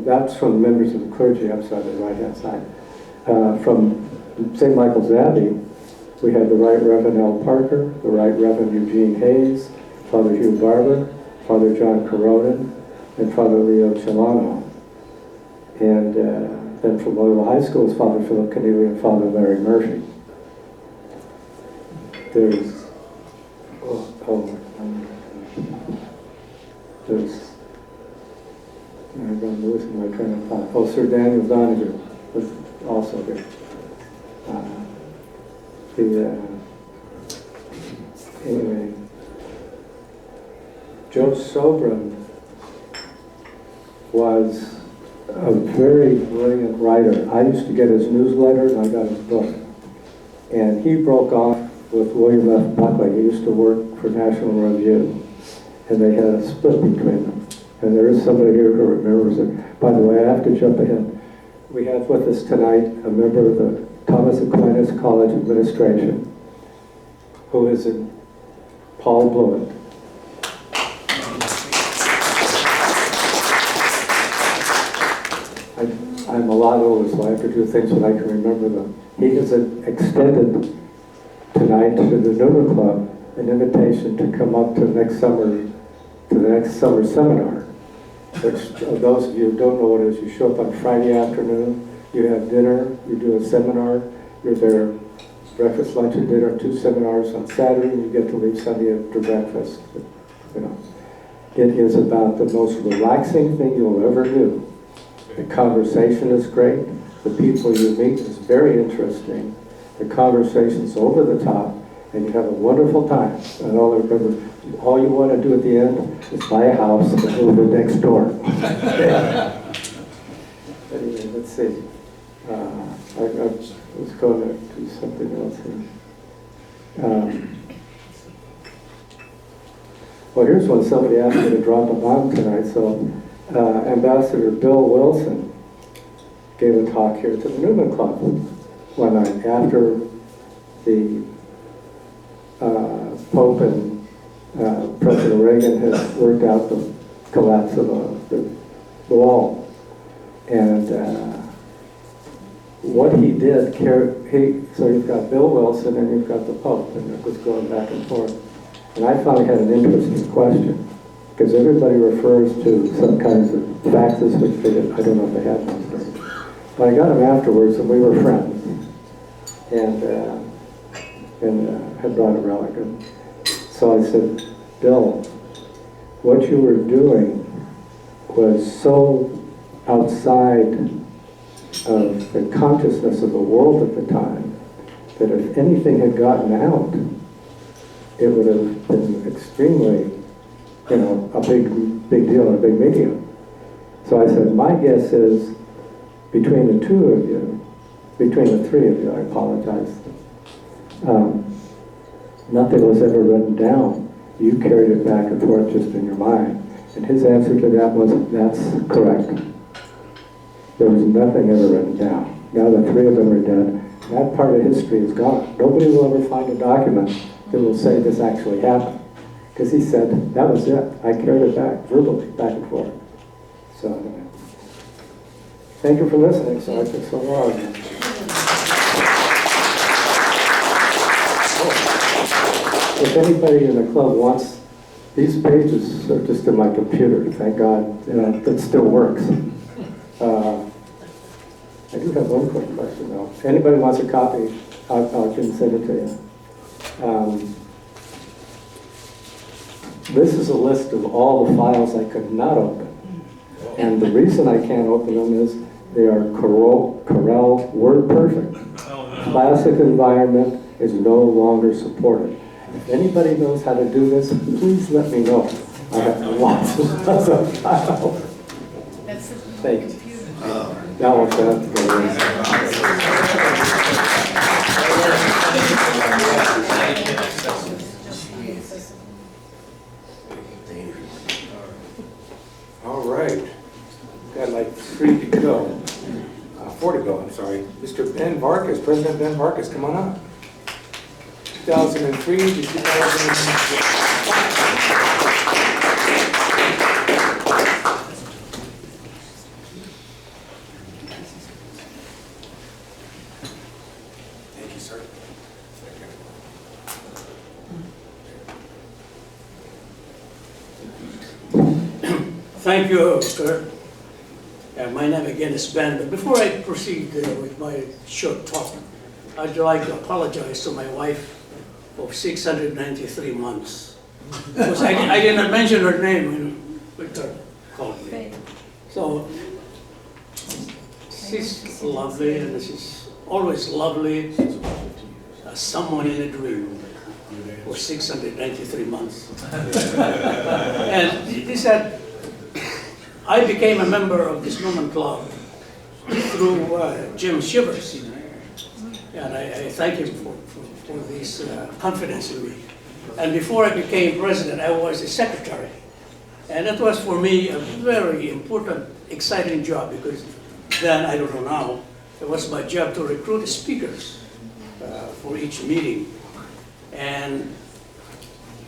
Speaker 14: that's from the members of the clergy, I'm sorry, the right-hand side. From St. Michael's Abbey, we had the Right Reverend L. Parker, the Right Reverend Eugene Hayes, Father Hugh Barber, Father John Coronin, and Father Leo Chilano. And then from Loyola High School is Father Philip Keneally and Father Larry Murphy. There's
Speaker 4: there's, I'm losing my train of thought. Oh, Sir Daniel Donahue was also here. Anyway, Joe Sobran was a very brilliant writer. I used to get his newsletter and I got his book. And he broke off with William F. Buckley. He used to work for National Review. And they had a split between them. And there is somebody here who remembers it. By the way, I have to jump ahead. We have with us tonight a member of the Thomas Aquinas College Administration, who is Paul Blewett. I'm a lot older, so I have to do things when I can remember them. He has extended tonight to the Newman Club an invitation to come up to next summer, to the next summer seminar, which those of you who don't know what it is, you show up on Friday afternoon, you have dinner, you do a seminar, you're there, breakfast, lunch, and dinner, 2 seminars on Saturday, and you get to leave Sunday after breakfast. You know, it is about the most relaxing thing you'll ever do. The conversation is great. The people you meet is very interesting. The conversation's over the top, and you have a wonderful time. And all you want to do at the end is buy a house and move it next door. Anyway, let's see. I was going to do something else here. Well, here's one somebody asked me to drop a bomb tonight. So Ambassador Bill Wilson gave a talk here to the Newman Club one night after the Pope and President Reagan had worked out the collapse of the wall. And what he did, so you've got Bill Wilson and you've got the Pope, and it was going back and forth. And I finally had an interesting question, because everybody refers to some kinds of faxes, which they didn't, I don't know if they had those days. But I got them afterwards, and we were friends, and had brought a relic. And so I said, Bill, what you were doing was so outside of the consciousness of the world at the time that if anything had gotten out, it would have been extremely, you know, a big deal, a big media. So I said, my guess is between the two of you, between the three of you, I apologize, nothing was ever written down. You carried it back and forth just in your mind. And his answer to that was, that's correct. There was nothing ever written down. Now the three of them are dead. That part of history is gone. Nobody will ever find a document that will say this actually happened. Because he said, that was it. I carried it back, verbally, back and forth. So, anyway. Thank you for listening. So I took so long. If anybody in the club wants, these pages are just in my computer, thank God, it still works. I do have one quick question though. If anybody wants a copy, I can send it to you. This is a list of all the files I could not open. And the reason I can't open them is they are Corel Word Perfect. Classic environment is no longer supported. If anybody knows how to do this, please let me know. I have lots of files. Thank you. Now we'll have to go
Speaker 1: All right. Got like 3 to go. 4 to go, I'm sorry. Mr. Ben Vargas, President Ben Vargas, come on up. 2003 to 2005. Thank you, sir.
Speaker 8: Thank you, sir. My name again is Ben, but before I proceed with my short talk, I'd like to apologize to my wife of 693 months. Because I did not mention her name when Kurt called me. So she's lovely, and she's always lovely as someone in a dream for 693 months. And he said, I became a member of this Newman Club through Jim Shivers. And I thank him for this confidence in me. And before I became president, I was a secretary. And that was for me a very important, exciting job, because then, I don't know now, it was my job to recruit speakers for each meeting. And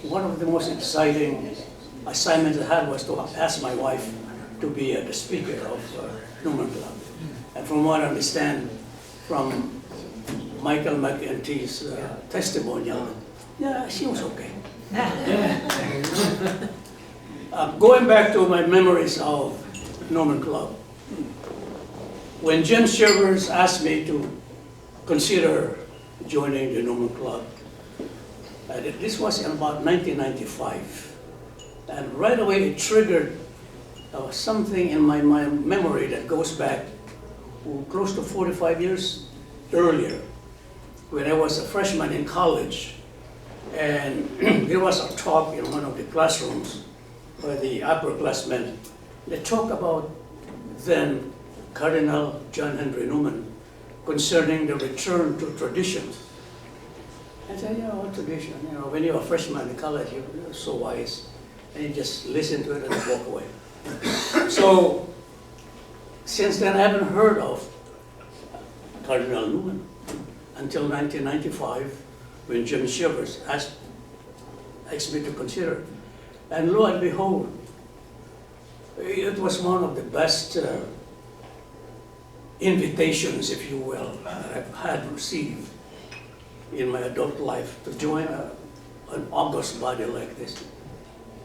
Speaker 8: one of the most exciting assignments I had was to ask my wife to be the speaker of Newman Club. And from what I understand from Michael McEntee's testimonial, yeah, she was okay. Going back to my memories of Newman Club, when Jim Shivers asked me to consider joining the Newman Club, this was in about 1995, and right away it triggered something in my memory that goes back close to 45 years earlier, when I was a freshman in college, and there was a talk in one of the classrooms by the upperclassmen. They talked about then Cardinal John Henry Newman concerning the return to traditions. I said, what tradition? When you're a freshman in college, you're so wise, and you just listen to it and walk away. So, since then, I haven't heard of Cardinal Newman until 1995, when Jim Shivers asked me to consider. And lo and behold, it was one of the best invitations, if you will, I've had received in my adult life to join an august body like this.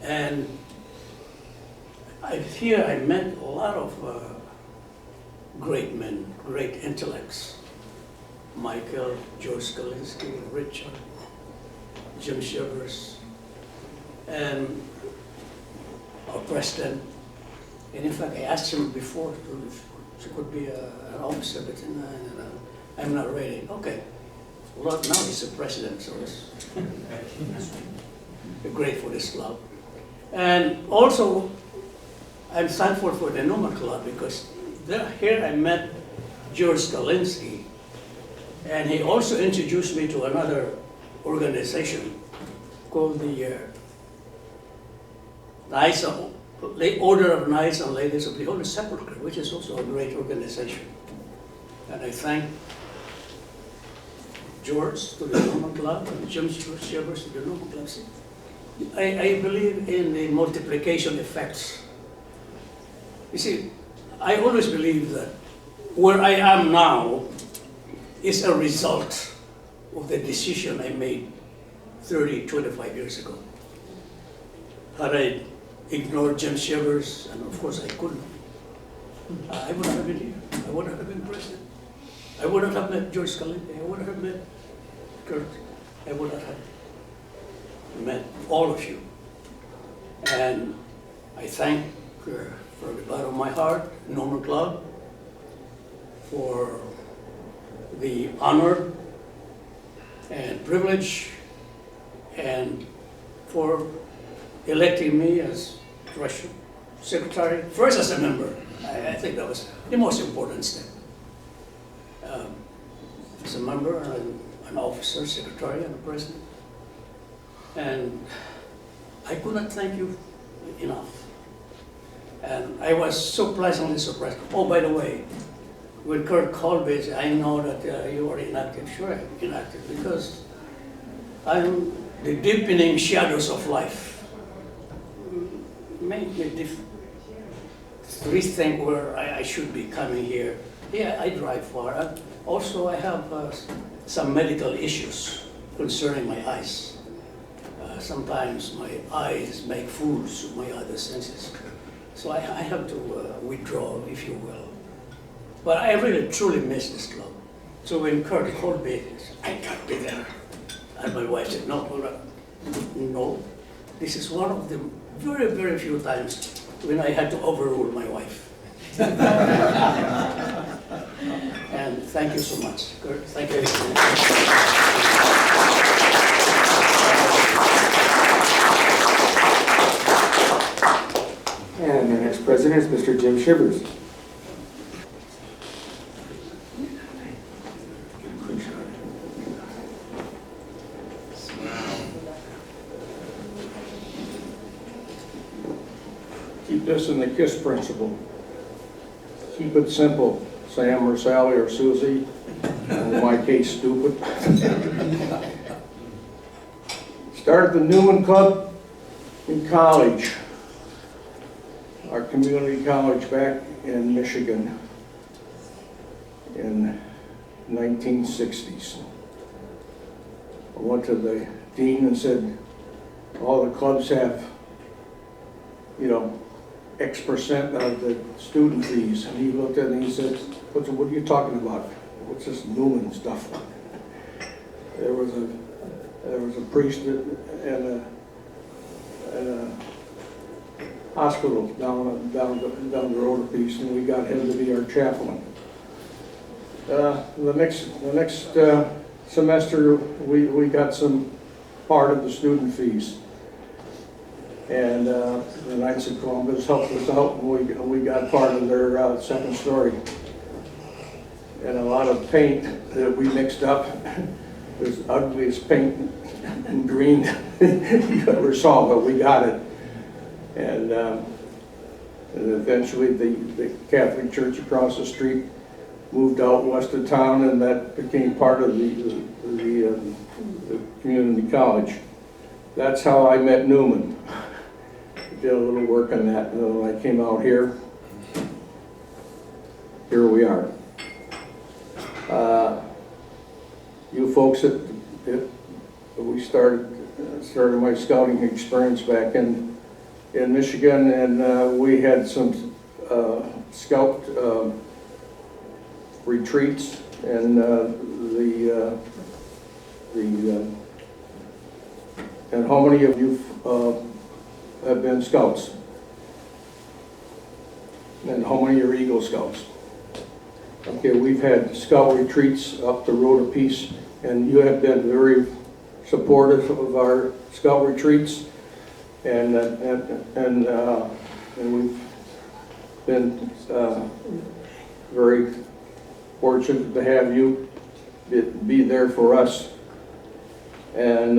Speaker 8: And here I met a lot of great men, great intellects. Michael, George Kalinsky, Richard, Jim Shivers, and our president. And in fact, I asked him before if she could be an officer, but I'm not ready. Okay. Well, now he's the president, so it's great for this club. And also, I'm thankful for the Newman Club, because here I met George Kalinsky, and he also introduced me to another organization called the Order of Knights and Ladies of the Holy Sepulchre, which is also a great organization. And I thank George to the Newman Club and Jim Shivers to the Newman Club. I believe in the multiplication effects. You see, I always believe that where I am now is a result of the decision I made 25 years ago. Had I ignored Jim Shivers, and of course I couldn't, I wouldn't have been here. I wouldn't have been president. I wouldn't have met George Kalinsky. I wouldn't have met Kurt. I wouldn't have met all of you. And I thank, from the bottom of my heart, Newman Club for the honor and privilege, and for electing me as Treasury Secretary, first as a member. I think that was the most important step. As a member, an officer, secretary, and a president. And I could not thank you enough. And I was so pleasantly surprised. Oh, by the way, when Kurt called me, I know that you are inactive. Sure, I'm inactive, because I'm the deepening shadows of life. Made me rethink where I should be coming here. Yeah, I drive far. Also, I have some medical issues concerning my eyes. Sometimes my eyes make fools of my other senses. So I have to withdraw, if you will. But I really, truly miss this club. So when Kurt called me, I can't be there. And my wife said, no, this is one of the very, very few times when I had to overrule my wife. And thank you so much. Kurt. Thank you.
Speaker 1: And the next president is Mr. Jim Shivers.
Speaker 17: Keep this in the KISS principle. Keep it simple. Sam or Sally or Susie, in my case, stupid. Started the Newman Club in college, our community college back in Michigan in 1960s. I went to the dean and said, all the clubs have, you know, X% of the student fees. And he looked at it and he said, what are you talking about? What's this Newman stuff? There was a priest and a hospital down the road a piece, and we got him to be our chaplain. The next semester, we got some part of the student fees. And the Knights of Columbus helped us out, and we got part of their second story. And a lot of paint that we mixed up. It was the ugliest paint and green you ever saw, but we got it. And eventually the Catholic Church across the street moved out west of town, and that became part of the community college. That's how I met Newman. Did a little work on that, and when I came out here we are. You folks, we started my scouting experience back in Michigan, and we had some scout retreats, and and how many of you have been scouts? And how many are Eagle Scouts? Okay, we've had scout retreats up the road a piece, and you have been very supportive of our scout retreats, and we've been very fortunate to have you be there for us. And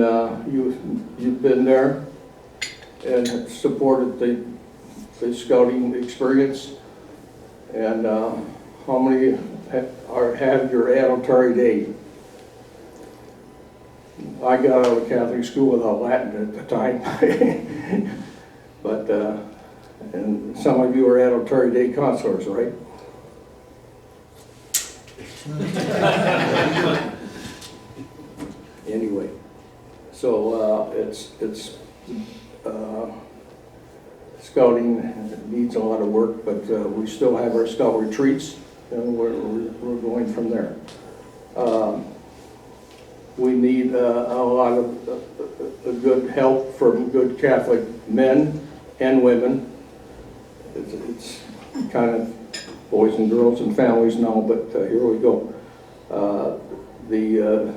Speaker 17: you've been there and supported the scouting experience. And how many have your adultary day? I got out of Catholic school without Latin at the time. But, and some of you are adultary day consorts, right? Anyway, so scouting needs a lot of work, but we still have our scout retreats, and we're going from there. We need a lot of good help from good Catholic men and women. It's kind of boys and girls and families now, but here we go. The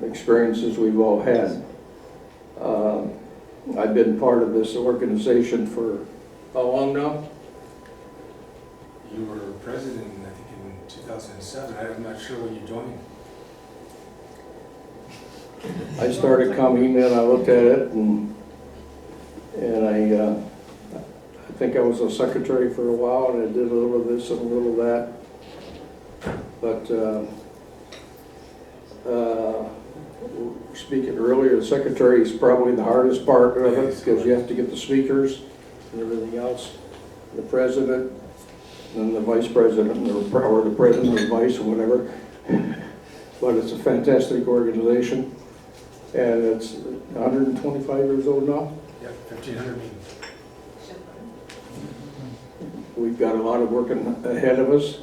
Speaker 17: experiences we've all had. I've been part of this organization for how long now?
Speaker 16: You were president, I think, in 2007. I'm not sure when you joined.
Speaker 17: I started coming and I looked at it, and I think I was a secretary for a while, and I did a little of this and a little of that. But speaking earlier, the secretary is probably the hardest part of it, because you have to get the speakers and everything else, the president, and the vice president, or the president or vice or whatever. But it's a fantastic organization, and it's 125 years old now.
Speaker 16: Yep, 1,500 meetings.
Speaker 17: We've got a lot of work ahead of us,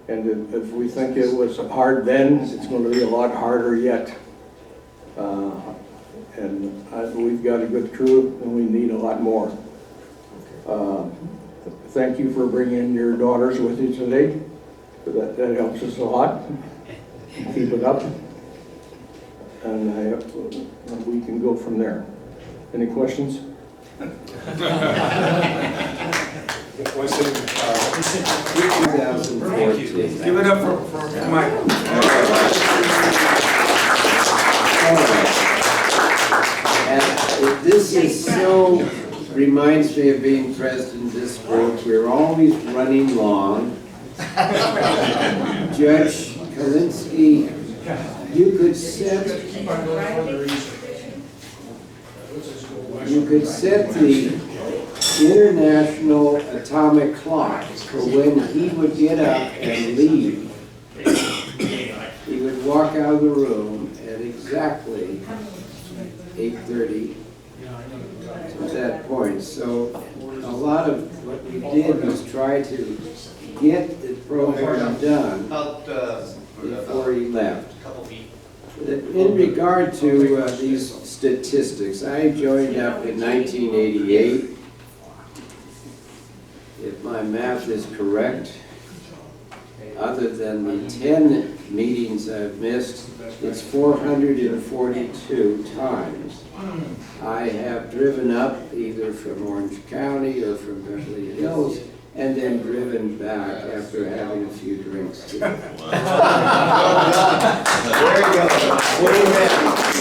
Speaker 17: and if we think it was hard then, it's going to be a lot harder yet. And we've got a good crew, and we need a lot more. Thank you for bringing your daughters with you today. That helps us a lot. Keep it up. And we can go from there. Any questions?
Speaker 16: Give it up for Michael.
Speaker 2: And this is so, reminds me of being president of this group. We're always running long. Judge Kalinsky, you could set the international atomic clock for when he would get up and leave. He would walk out of the room at exactly 8:30 at that point. So a lot of what we did was try to get the program done before he left. In regard to these statistics, I joined up in 1988. If my math is correct, other than the 10 meetings I've missed, it's 442 times. I have driven up either from Orange County or from Beverly Hills, and then driven back after having a few drinks too. There you go.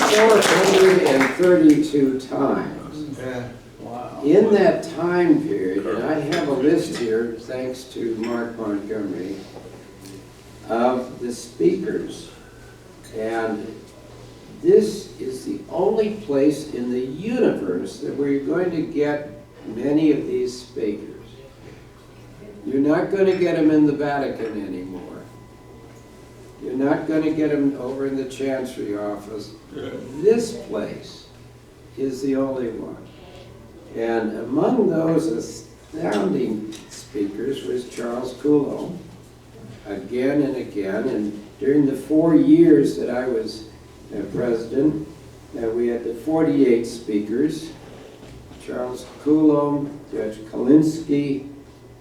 Speaker 2: 432 times. Wow. In that time period, and I have a list here, thanks to Mark Montgomery, of the speakers. And this is the only place in the universe that we're going to get many of these speakers. You're not going to get them in the Vatican anymore. You're not going to get them over in the Chancery office. This place is the only one. And among those astounding speakers was Charles Coulomb, again and again. And during the 4 years that I was president, we had the 48 speakers. Charles Coulomb, Judge Kalinsky,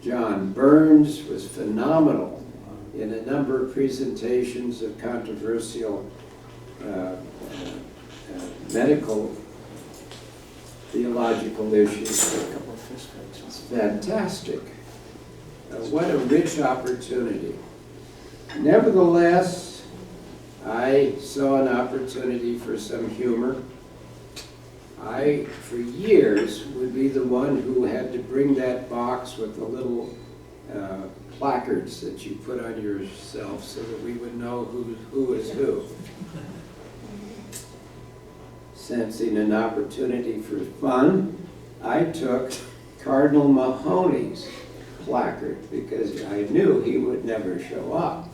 Speaker 2: John Burns was phenomenal in a number of presentations of controversial medical, theological issues. It's fantastic. What a rich opportunity. Nevertheless, I saw an opportunity for some humor. I, for years, would be the one who had to bring that box with the little placards that you put on yourself so that we would know who is who. Sensing an opportunity for fun, I took Cardinal Mahoney's placard because I knew he would never show up.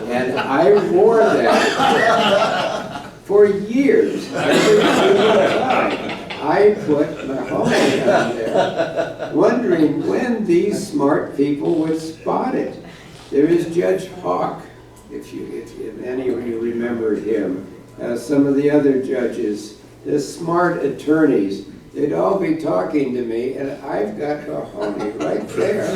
Speaker 2: And I wore that for years. Every single time I put Mahoney on there, wondering when these smart people would spot it. There is Judge Hawk, if any of you remember him. Some of the other judges, the smart attorneys, they'd all be talking to me, and I've got Mahoney right there.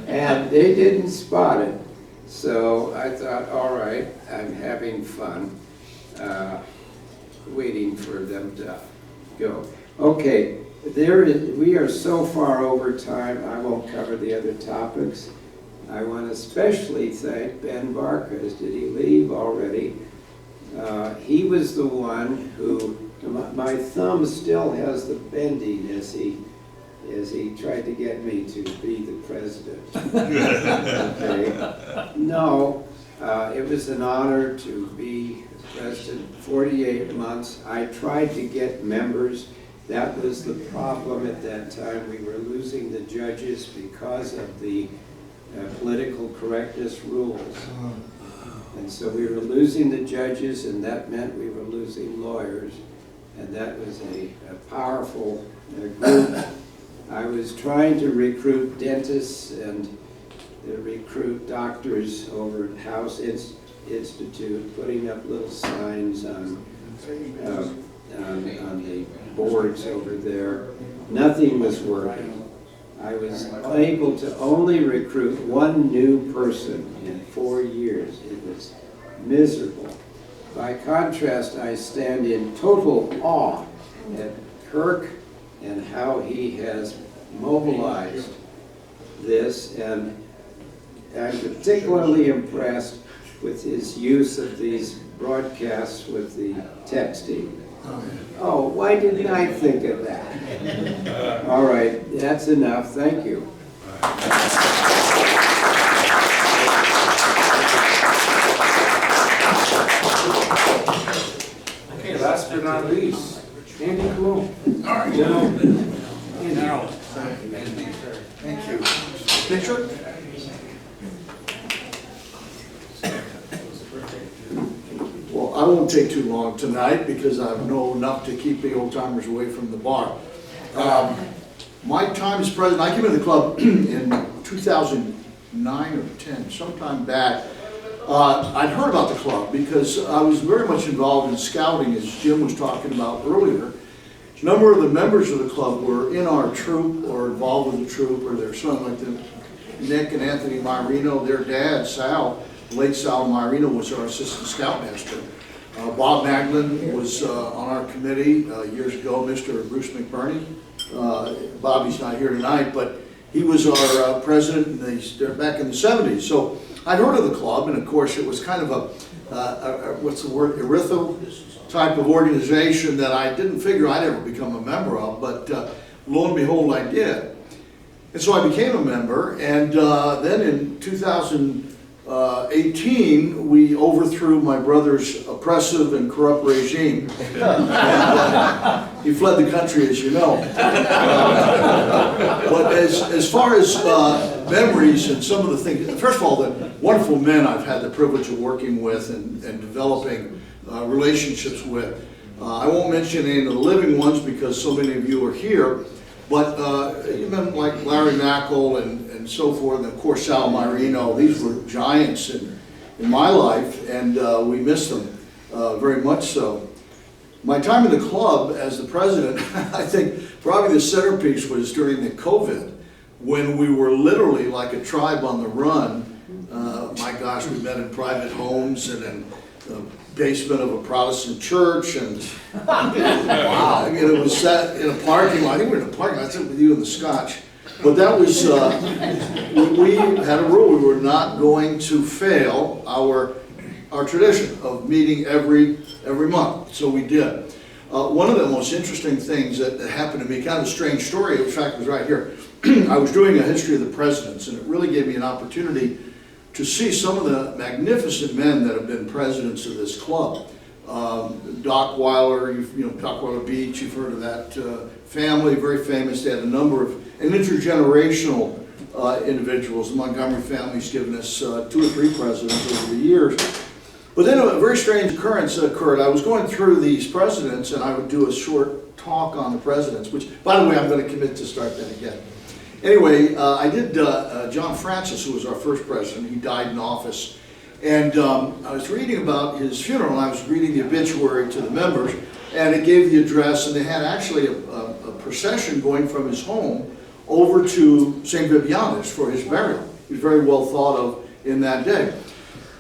Speaker 2: And they didn't spot it. So I thought, all right, I'm having fun, waiting for them to go. Okay, we are so far over time, I won't cover the other topics. I want to especially thank Ben Barkas. Did he leave already? He was the one who, my thumb still has the bending as he tried to get me to be the president. Okay. No, it was an honor to be president. 48 months. I tried to get members. That was the problem at that time. We were losing the judges because of the political correctness rules. And so we were losing the judges, and that meant we were losing lawyers. And that was a powerful group. I was trying to recruit dentists and recruit doctors over at House Institute, putting up little signs on the boards over there. Nothing was working. I was able to only recruit one new person in 4 years. It was miserable. By contrast, I stand in total awe at Kirk and how he has mobilized this, and I'm particularly impressed with his use of these broadcasts with the texting. Oh, why didn't I think of that? All right, that's enough. Thank you.
Speaker 16: Okay, last but not least, Andy Cologne.
Speaker 3: All right.
Speaker 16: Gentlemen.
Speaker 3: Thank you. Picture? Well, I won't take too long tonight because I know enough to keep the old timers away from the bar. My time as president, I came into the club in 2009 or 10, sometime back. I'd heard about the club because I was very much involved in scouting, as Jim was talking about earlier. A number of the members of the club were in our troop or involved with the troop, or their son, like Nick and Anthony Marino. Their dad, Sal, late Sal Marino, was our assistant scoutmaster. Bob Maglin was on our committee years ago, Mr. Bruce McBurney. Bobby's not here tonight, but he was our president back in the 70s. So I'd heard of the club, and of course it was kind of a what's the word, erytho type of organization that I didn't figure I'd ever become a member of, but lo and behold I did. And so I became a member, and then in 2018 we overthrew my brother's oppressive and corrupt regime. And, he fled the country, as you know. But as far as memories and some of the things, first of all, the wonderful men I've had the privilege of working with and developing relationships with. I won't mention any of the living ones because so many of you are here, but men like Larry Mackel and so forth, and of course Sal Marino, these were giants in my life, and we miss them very much so. My time in the club as the president, I think probably the centerpiece was during the COVID, when we were literally like a tribe on the run. My gosh, we met in private homes and in the basement of a Protestant church, and wow, I mean, it was set in a parking lot. I think we were in a parking lot. I think with you and the Scotch. But that was, we had a rule. We were not going to fail our tradition of meeting every month. So we did. One of the most interesting things that happened to me, kind of a strange story, in fact, was right here. I was doing a history of the presidents, and it really gave me an opportunity to see some of the magnificent men that have been presidents of this club. Doc Weiler, Doc Weiler Beach, you've heard of that family, very famous. They had a number of, and intergenerational individuals. The Montgomery family's given us 2 or 3 presidents over the years. But then a very strange occurrence occurred. I was going through these presidents, and I would do a short talk on the presidents, which, by the way, I'm going to commit to start that again. Anyway, I did John Francis, who was our first president. He died in office. And I was reading about his funeral, and I was reading the obituary to the members, and it gave the address, and they had actually a procession going from his home over to St. Vibianus for his burial. He was very well thought of in that day.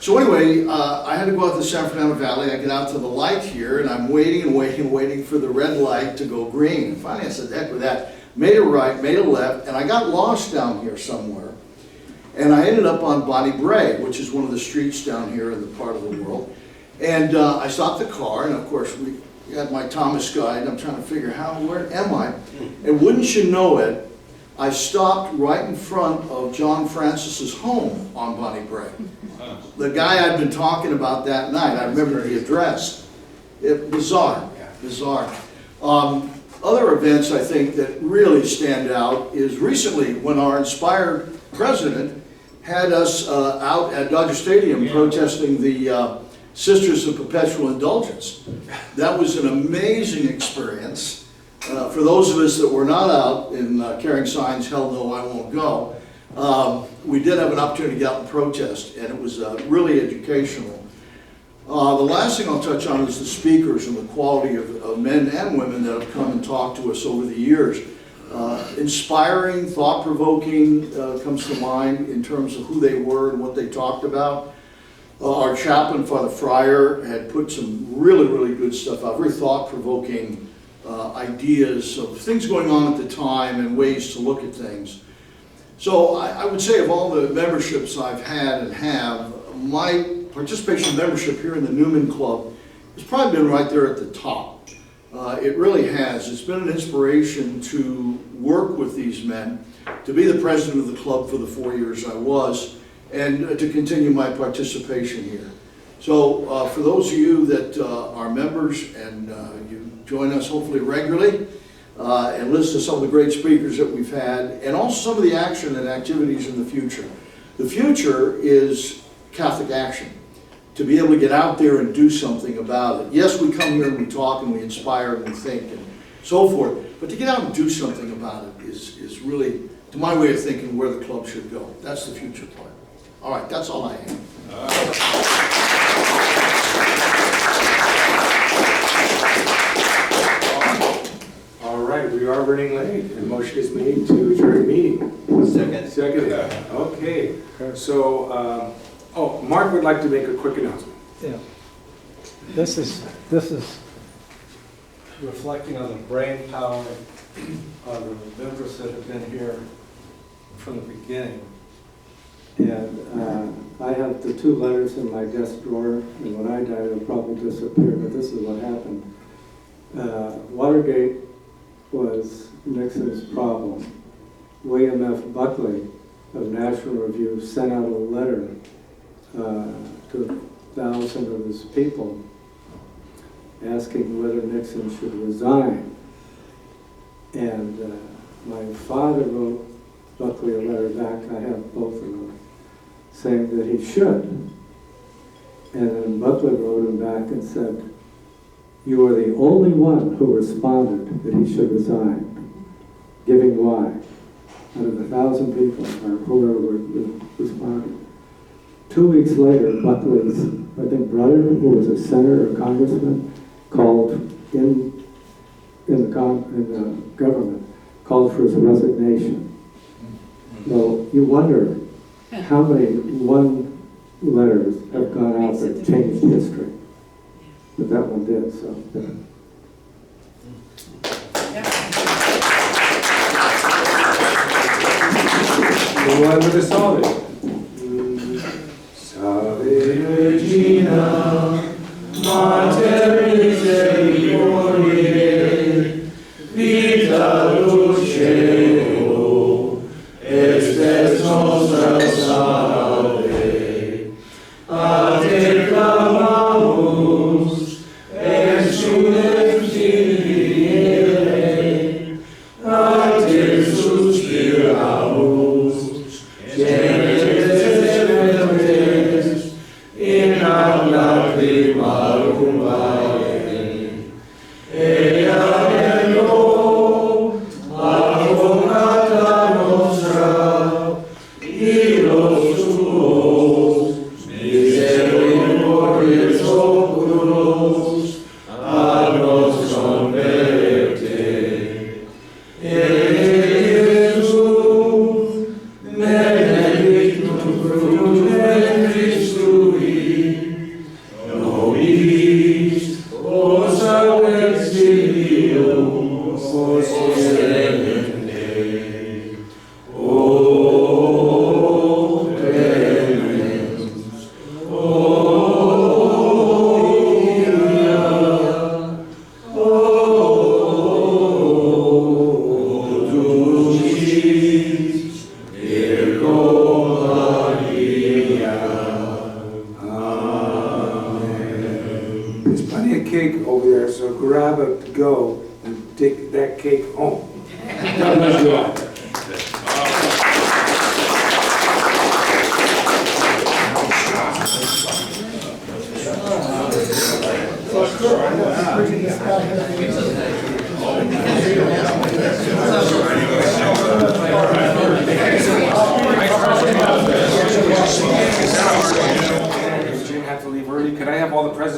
Speaker 3: So anyway, I had to go out to the San Fernando Valley. I get out to the light here, and I'm waiting and waiting and waiting for the red light to go green. And finally, I said, heck with that. Made a right, made a left, and I got lost down here somewhere. And I ended up on Bonnie Bray, which is one of the streets down here in the part of the world. And I stopped the car, and of course, we had my Thomas guide, and I'm trying to figure where am I? And wouldn't you know it, I stopped right in front of John Francis's home on Bonnie Bray. The guy I'd been talking about that night, I remember the address. Bizarre. Other events I think that really stand out is recently when our inspired president had us out at Dodger Stadium protesting the Sisters of Perpetual Indulgence. That was an amazing experience. For those of us that were not out in carrying signs, hell no, I won't go, we did have an opportunity to get out and protest, and it was really educational.
Speaker 18: The last thing I'll touch on is the speakers and the quality of men and women that have come and talked to us over the years. Inspiring, thought-provoking comes to mind in terms of who they were and what they talked about. Our chaplain, Father Fryer, had put some really, really good stuff out, very thought-provoking ideas of things going on at the time and ways to look at things. So I would say of all the memberships I've had and have, my participation membership here in the Newman Club has probably been right there at the top. It really has. It's been an inspiration to work with these men, to be the president of the club for the 4 years I was, and to continue my participation here. So for those of you that are members and you join us hopefully regularly, and listen to some of the great speakers that we've had, and also some of the action and activities in the future. The future is Catholic action, to be able to get out there and do something about it. Yes, we come here and we talk and we inspire and we think and so forth, but to get out and do something about it is really, to my way of thinking, where the club should go. That's the future plan. All right, that's all I have.
Speaker 16: All right, we are running late. A motion is made to adjourn the meeting.
Speaker 10: Second.
Speaker 16: Second. Okay. So, oh, Mark would like to make a quick announcement.
Speaker 4: Yeah. This is reflecting on the brain power of the members that have been here from the beginning. And I have the 2 letters in my desk drawer, and when I die, they'll probably disappear, but this is what happened. Watergate was Nixon's problem. William F. Buckley of National Review sent out a letter to 1,000 of his people asking whether Nixon should resign. And my father wrote Buckley a letter back, I have both of them, saying that he should. And then Buckley wrote him back and said, "You are the only one who responded that he should resign," giving why. Out of 1,000 people, or whoever responded. 2 weeks later, Buckley's, I think, brother, who was a senator or congressman, called in the government, called for his resignation. Well, you wonder how many one letters have gone out that changed history. But that one did, so.
Speaker 16: The one with the solid. Salve Regina, Mater Misericordiae, vita dulceo, estes nostra salve. A te clamamus, exules Kyrie, a te suspiramus, gentes in lacrimarum vae, ea vengo, advocata nostra, ilos tuos, misericordias oculos, a nos converte. Jesus, benedictum fructus ventris tui, nobis posa exilium posterende. O clemens, o Maria, o dulcis Virgo Maria. Amen. There's plenty of cake over there, so grab a go and take that cake home. God bless you all. Jim had to leave early. Could I have all the presidents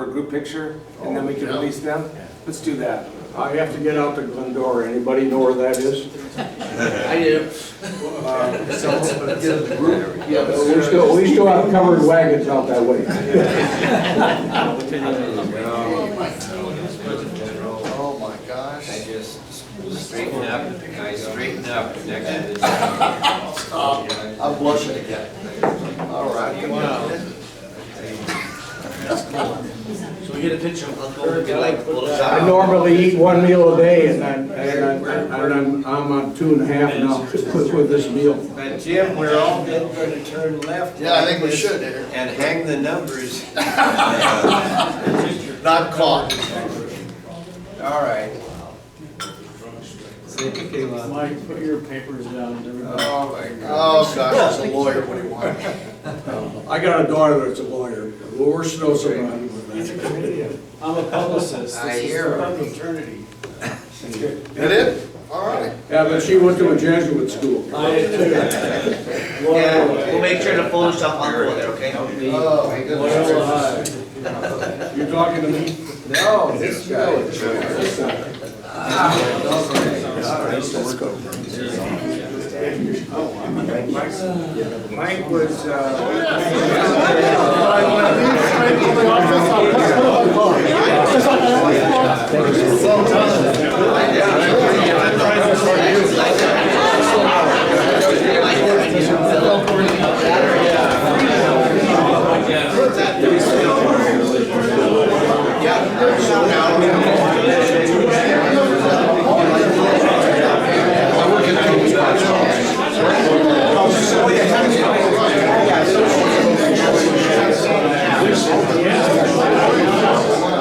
Speaker 16: for a group picture, and then we can release them? Let's do that.
Speaker 17: I have to get out to Glendora. Anybody know where that is?
Speaker 10: I do.
Speaker 17: We still have covered wagons out that way.
Speaker 10: Oh my gosh.
Speaker 2: I just straighten up, guys, straighten up next to this.
Speaker 10: Stop. I'm blushing again. All right, come on. So we get a picture of Uncle and get like a little shot.
Speaker 17: I normally eat one meal a day, and I'm on 2.5 now with this meal.
Speaker 2: But Jim, we're all good for to turn left.
Speaker 10: Yeah, I think we should.
Speaker 2: And hang the numbers.
Speaker 10: Not caught.
Speaker 2: All right.
Speaker 12: Mike, put your papers down. Everybody.
Speaker 2: Oh, my God.
Speaker 10: Oh, gosh, as a lawyer, what do you want?
Speaker 17: I got a daughter that's a lawyer. We're still surviving with that.
Speaker 12: I'm a publicist.
Speaker 2: I
Speaker 12: This is
Speaker 2: hear
Speaker 12: for
Speaker 2: it.
Speaker 12: eternity.
Speaker 10: That it? All right.
Speaker 17: Yeah, but she went to a Jesuit school.
Speaker 10: Yeah, we'll make sure to Photoshop Uncle in there, okay? Oh, my goodness.
Speaker 17: You're talking to me?
Speaker 2: No, this guy.
Speaker 10: Let's go.
Speaker 16: Mike was,
Speaker 3: I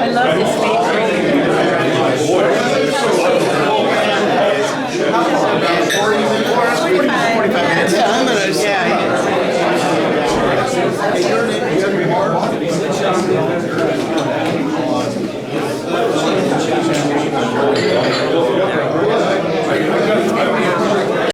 Speaker 3: love this
Speaker 10: I'm gonna, yeah.